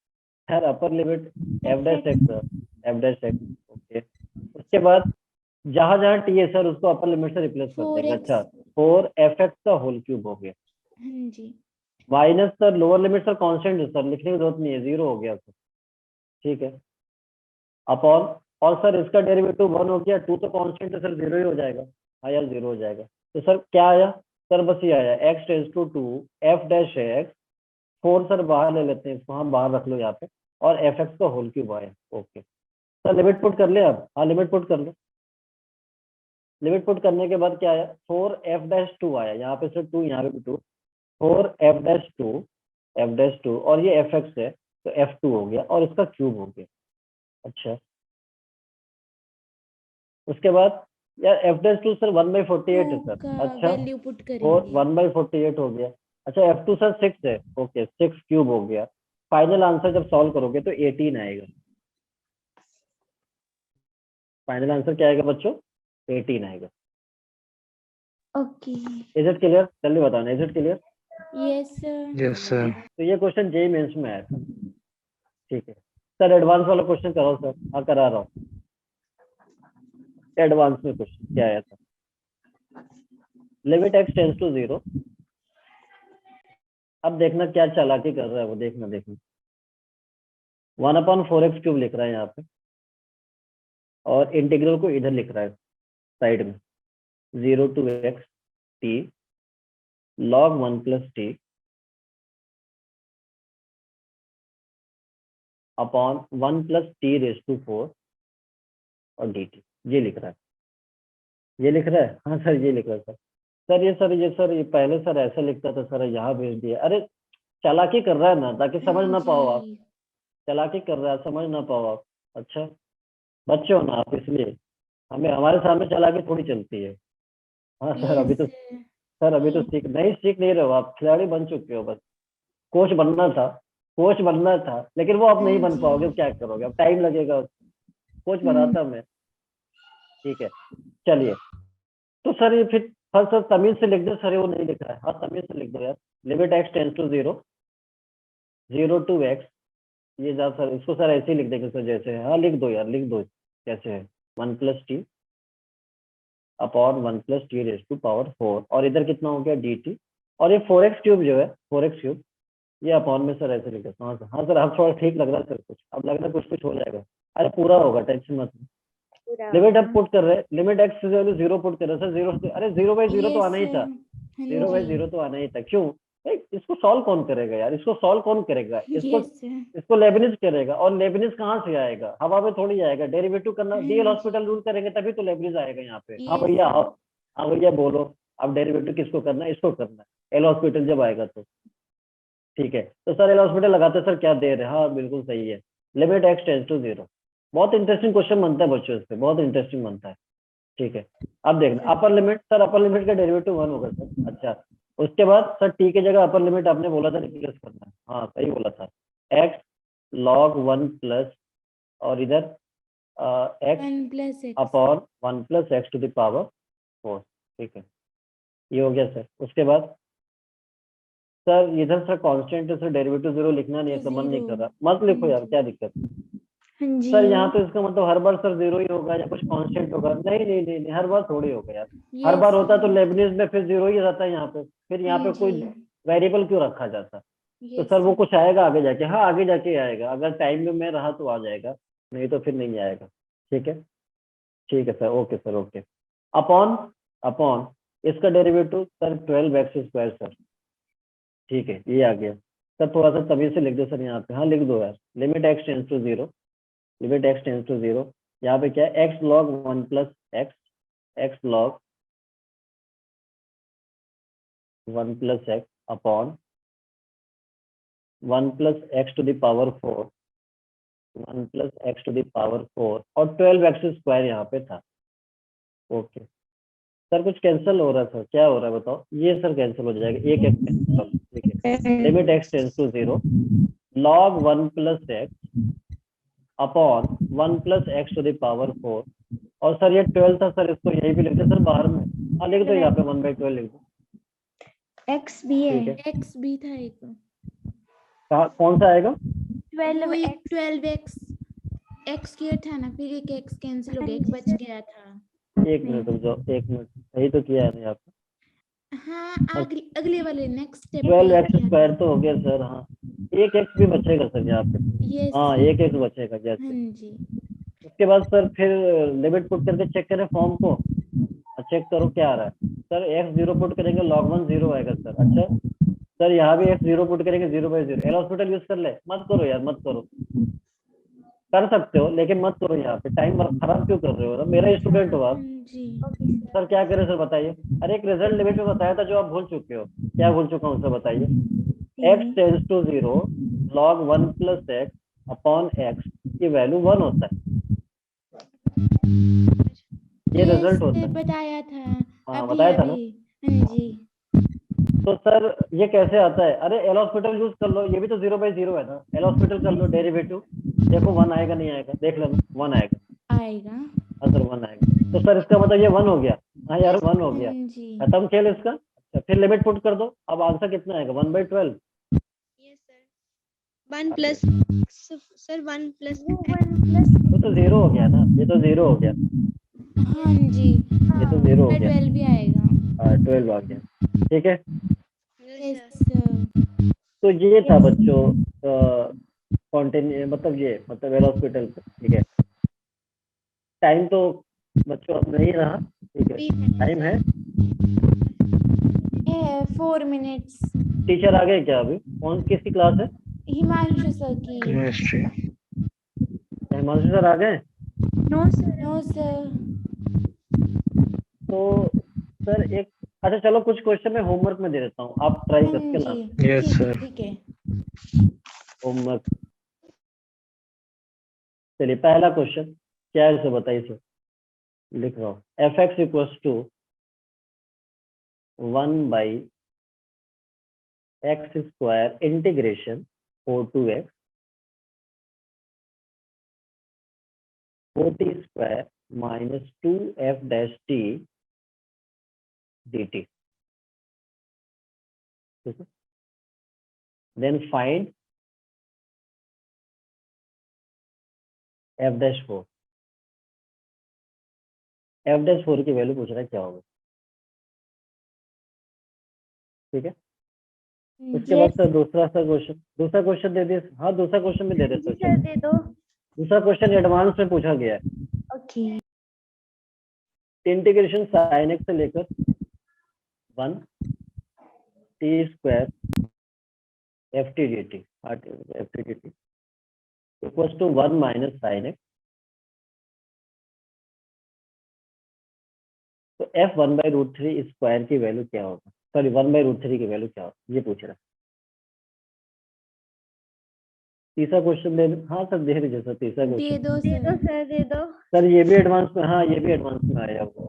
खैर upper limit f dash x sir, f dash x। Okay, उसके बाद जहां जहां t है सर उसको अपर लिमिट से रिप्लेस कर देंगे। 4x। अच्छा, 4fx का होल क्यूब हो गया। हाँ जी। Minus sir lower limit sir constant है सर, लिखने की जरूरत नहीं है, 0 हो गया सर। ठीक है, अपॉन, और सर इसका डेरिवेटिव 1 हो गया, 2 तो कांस्टेंट है सर, 0 ही हो जाएगा। हाँ यार 0 हो जाएगा। तो सर क्या आया सर? बस ये आया, x tends to 2 f dash x। 4 sir बाहर ले लेते हैं, इसको हम बाहर रख लो यहाँ पे, और fx का होल क्यूब आया। ओके सर, लिमिट पुट कर ले अब। हाँ लिमिट पुट कर लो। लिमिट पुट करने के बाद क्या आया? 4f डैश 2 आया, यहाँ पे सर 2, यहाँ पे भी 2। 4f डैश 2, f डैश 2, और ये fx है तो f2 हो गया, और इसका क्यूब हो गया। अच्छा, उसके बाद यार f डैश 2 सर 1/48 है सर। अच्छा, वैल्यू पुट और करेंगे। 1/48 हो गया। अच्छा, f2 सर 6 है। ओके, 6 क्यूब हो गया। फाइनल आंसर जब सॉल्व करोगे तो 18 आएगा। फाइनल आंसर क्या आएगा बच्चों? 18 आएगा। ओके। Is it clear? जल्दी बताना, is it clear? Yes sir. Yes sir. तो ये क्वेश्चन जेई मेंस में आया था। ठीक है सर, एडवांस वाला क्वेश्चन कराओ सर। हाँ करा रहा हूँ। एडवांस में क्वेश्चन क्या आया था? Limit x tends to 0। अब देखना क्या चालाकी कर रहा है वो, देखना 1/4x³ लिख रहा है यहाँ पे, और इंटीग्रल को इधर लिख रहा है साइड में, 0 to x t log 1 + t upon 1 + t⁴ और dt। ये लिख रहा है, ये लिख रहा है। हाँ सर ये लिख रहा है सर। सर ये पहले सर ऐसा लिखता था सर, यहाँ भेज दिया। अरे चालाकी कर रहा है ना, ताकि समझ ना पाओ आप। चालाकी कर रहा है, समझ ना पाओ आप। अच्छा, बच्चे हो ना आप, इसलिए हमें हमारे सामने चालाकी थोड़ी चलती है। हाँ सर, अभी तो सीख नहीं रहे हो आप, खिलाड़ी बन चुके हो। बस कोच बनना था, लेकिन वो आप नहीं बन पाओगे। क्या करोगे, अब टाइम लगेगा। कोच बनाता मैं, ठीक है, चलिए। तो सर ये फिर सर तमीज से लिख दो सर, वो नहीं लिख रहा है। हाँ तमीज से लिख दो यार। Limit x tends to 0, 0 to x, ये जा सर, इसको सर ऐसे ही लिख देंगे सर जैसे है। हाँ लिख दो यार, लिख दो कैसे है। 1 + t upon 1 + t raise to power 4, और इधर कितना हो गया dt, और ये 4x³ जो है 4x³, ये अपॉन में सर ऐसे लिख देता हूँ। हाँ सर अब थोड़ा ठीक लग रहा है सर, कुछ अब लग रहा है कुछ हो जाएगा। अरे पूरा होगा, टेंशन मत। लिमिट अब पुट कर रहे हैं, लिमिट x से 0 पुट कर रहे हैं सर। 0 से, अरे 0/0 तो आना ही था, 0/0 तो आना ही था। क्यों? इसको सॉल्व कौन करेगा यार, इसको सॉल्व कौन करेगा? इसको लेबनिज करेगा, और लेबनिज कहाँ से आएगा? हवा में थोड़ी आएगा। डेरिवेटिव करना, डीएल हॉस्पिटल रूल करेंगे तभी तो लेबनिज आएगा यहाँ पे। हाँ भैया आप, हाँ भैया बोलो, अब डेरिवेटिव किसको करना है? इसको करना है, एल हॉस्पिटल जब आएगा तो। ठीक है, तो सर एल हॉस्पिटल लगाते सर क्या दे रहे हैं? हाँ बिल्कुल सही है, लिमिट x टेंस टू 0। बहुत इंटरेस्टिंग क्वेश्चन बनता है बच्चों इससे, बहुत इंटरेस्टिंग बनता है। ठीक है, अब देखना अपर लिमिट, सर अपर लिमिट का डेरिवेटिव 1 होगा सर। अच्छा, उसके बाद सर t की जगह अपर लिमिट आपने बोला था रिप्लेस करना है। हाँ सही बोला था, x log 1 प्लस, और इधर x upon 1 + x to the power 4। ठीक है, ये हो गया सर। उसके बाद सर इधर सर कांस्टेंट है सर, डेरिवेटिव 0 लिखना नहीं है, मन नहीं कर रहा, मत लिखो यार, क्या दिक्कत है? हाँ जी। सर यहाँ तो इसका मतलब हर बार सर 0 ही होगा या कुछ कांस्टेंट होगा? नहीं नहीं नहीं नहीं, हर बार थोड़ी होगा यार। हर बार होता तो लेबनिज में फिर 0 ही रहता है यहाँ पे, फिर यहाँ पे कोई वेरिएबल क्यों रखा जाता? तो सर वो कुछ आएगा आगे जाके। हाँ आगे जाके आएगा, अगर टाइम में मैं रहा तो आ जाएगा, नहीं तो फिर नहीं आएगा। ठीक है, ठीक है sir, okay sir, okay. Upon, upon इसका डेरिवेटिव सर 12x² सर। ठीक है, ये आ गया सर। थोड़ा सा तभी से लिख दो सर यहाँ पे। हाँ लिख दो यार, limit x tends to 0, limit x tends to 0, यहाँ पे क्या है? x log 1 + x, x log 1 + x upon 1 + x to the power 4, 1 + x to the power 4, और 12x² यहाँ पे था। ओके सर, कुछ कैंसिल हो रहा है सर, क्या हो रहा है बताओ? ये सर कैंसिल हो जाएगा, एक x कैंसिल। ठीक है, limit x tends to 0, log 1 + x upon 1 + x to the power 4, और सर ये 12 था सर, इसको यही भी लिखते सर बाहर में। हाँ लिख दो यहाँ पे 1/12 लिख दो। x भी है, x भी था एक, कौन सा आएगा? 12x x किया था ना, फिर एक x कैंसिल हो गया, एक बच गया था। एक मिनट रुक जाओ, एक मिनट, सही तो किया है नहीं आपने? हाँ अगले वाले नेक्स्ट स्टेप 12x² तो हो गया सर। हाँ एक x भी बचेगा सर यहाँ पे। हाँ एक x बचेगा जैसे। जी। उसके बाद सर फिर लिमिट पुट करके चेक करें फॉर्म को, चेक करो क्या आ रहा है। सर x 0 पुट करेंगे, log 1 0 आएगा सर। अच्छा सर यहाँ भी x 0 पुट करेंगे, 0/0। एल हॉस्पिटल यूज कर ले? मत करो यार, मत करो। कर सकते हो लेकिन मत करो, यहाँ पे टाइम खराब क्यों कर रहे हो? मेरा स्टूडेंट हो आप। सर क्या करें सर बताइए? अरे एक रिजल्ट लिमिट में बताया था जो आप भूल चुके हो, क्या भूल चुका हूँ सर बताइए? x tends to 0, log 1 + x upon x की वैल्यू 1 होता है, ये रिजल्ट होता है। बताया था। हाँ बताया था ना। जी। तो सर ये कैसे आता है? अरे एल हॉस्पिटल यूज कर लो, ये भी तो 0/0 है ना। एल हॉस्पिटल कर लो, डेरिवेटिव देखो 1 आएगा नहीं आएगा, देख लेना 1 आएगा। हाँ सर 1 आएगा, तो सर इसका मतलब ये 1 हो गया। हाँ यार 1 हो गया, खत्म खेल इसका। अच्छा फिर लिमिट पुट कर दो, अब आंसर कितना आएगा? 1/12। Yes sir, 1 plus sir 1 plus वो तो 0 हो गया ना, ये तो 0 हो गया। हाँ जी, ये तो 0 हो गया। 12 भी आएगा। 12 आ गया। ठीक है, यस सर। तो ये था बच्चों कॉन्टिन्यू, मतलब ये मतलब एल हॉस्पिटल। ठीक है, टाइम तो बच्चों अब नहीं रहा। ठीक है, टाइम है 4 मिनट्स। टीचर आ गए क्या? अभी कौन किसकी क्लास है? हिमांशु सर की। हिमांशु सर आ गए? No sir. No sir. तो सर एक, अच्छा चलो कुछ क्वेश्चन मैं होमवर्क में दे देता हूँ, आप ट्राई करके ला। Yes sir. ठीक है। होमवर्क, चलिए पहला क्वेश्चन क्या है इसे बताइए सर। लिख रहा हूँ, f(x) = 1/x² integration 4 to x 4t² -2f dash t dt. ठीक है, then find f dash 4. f dash 4 की वैल्यू पूछ रहा है क्या होगा। ठीक है, उसके बाद सर दूसरा क्वेश्चन दे दिए। हाँ, दूसरा क्वेश्चन भी दे दे जी सर। सर दे दो। दूसरा क्वेश्चन एडवांस में पूछा गया है। ओके। इंटीग्रेशन sin x से लेकर 1 t square ft dt equals to 1 minus sin x। तो f 1/√3 स्क्वायर की वैल्यू क्या होगा? सॉरी, 1/√3 की वैल्यू क्या होगा, ये पूछ रहा है। तीसरा क्वेश्चन दे। हाँ सर, दे दीजिए सर तीसरा दे क्वेश्चन। दो दे दो सर। सर दे दो। सर ये भी एडवांस में, हाँ ये भी एडवांस में आया हुआ।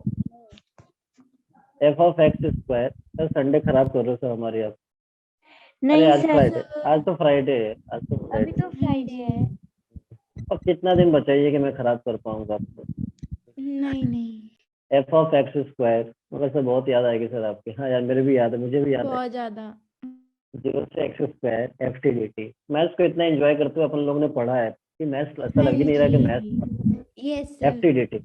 f of x square. Sir Sunday खराब कर रहे हो सर हमारे आप। अरे नहीं आज सर, फ्राइडे, आज तो फ्राइडे है, आज तो अभी फ्राइडे। तो फ्राइडे है। अब कितना दिन बचाइए कि मैं खराब कर पाऊंगा आपको। नहीं नहीं, f ऑफ x स्क्वायर, मगर सर बहुत याद आएगी सर आपके। हाँ यार, मेरे भी याद है, मुझे भी याद है। बहुत ज्यादा। 0 से x square ft dt। Maths को इतना एंजॉय करते हुए अपन लोगों ने पढ़ा है कि मैथ्स ऐसा लग ही नहीं रहा कि मैथ्स। यस ft dt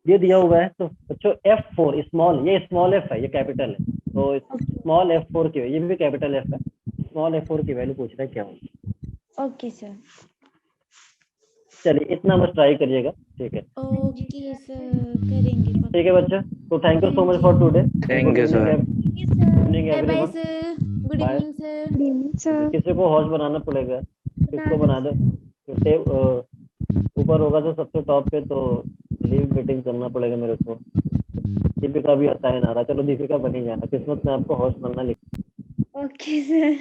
ये दिया हुआ है। तो बच्चों f4 स्मॉल, ये स्मॉल f है, ये कैपिटल है। तो स्मॉल f4 की, ये भी कैपिटल f है, स्मॉल f4 की वैल्यू पूछ रहा है क्या होगी। Okay sir. चलिए इतना बस ट्राई करिएगा। ठीक है, ओके सर, करेंगे। ठीक है बच्चा। तो thank you so much for today. Thank you, sir. Evening bye bye everyone. Sir, good Bye. Evening sir. किसी को होस्ट बनाना पड़ेगा, किसको बना दो। ऊपर होगा तो सबसे टॉप पे, तो लीव मीटिंग करना पड़ेगा मेरे को। दीपिका भी आता है ना रहा, चलो दीपिका बनी जाना, किस्मत में आपको होस्ट बनना लिखा। Okay sir.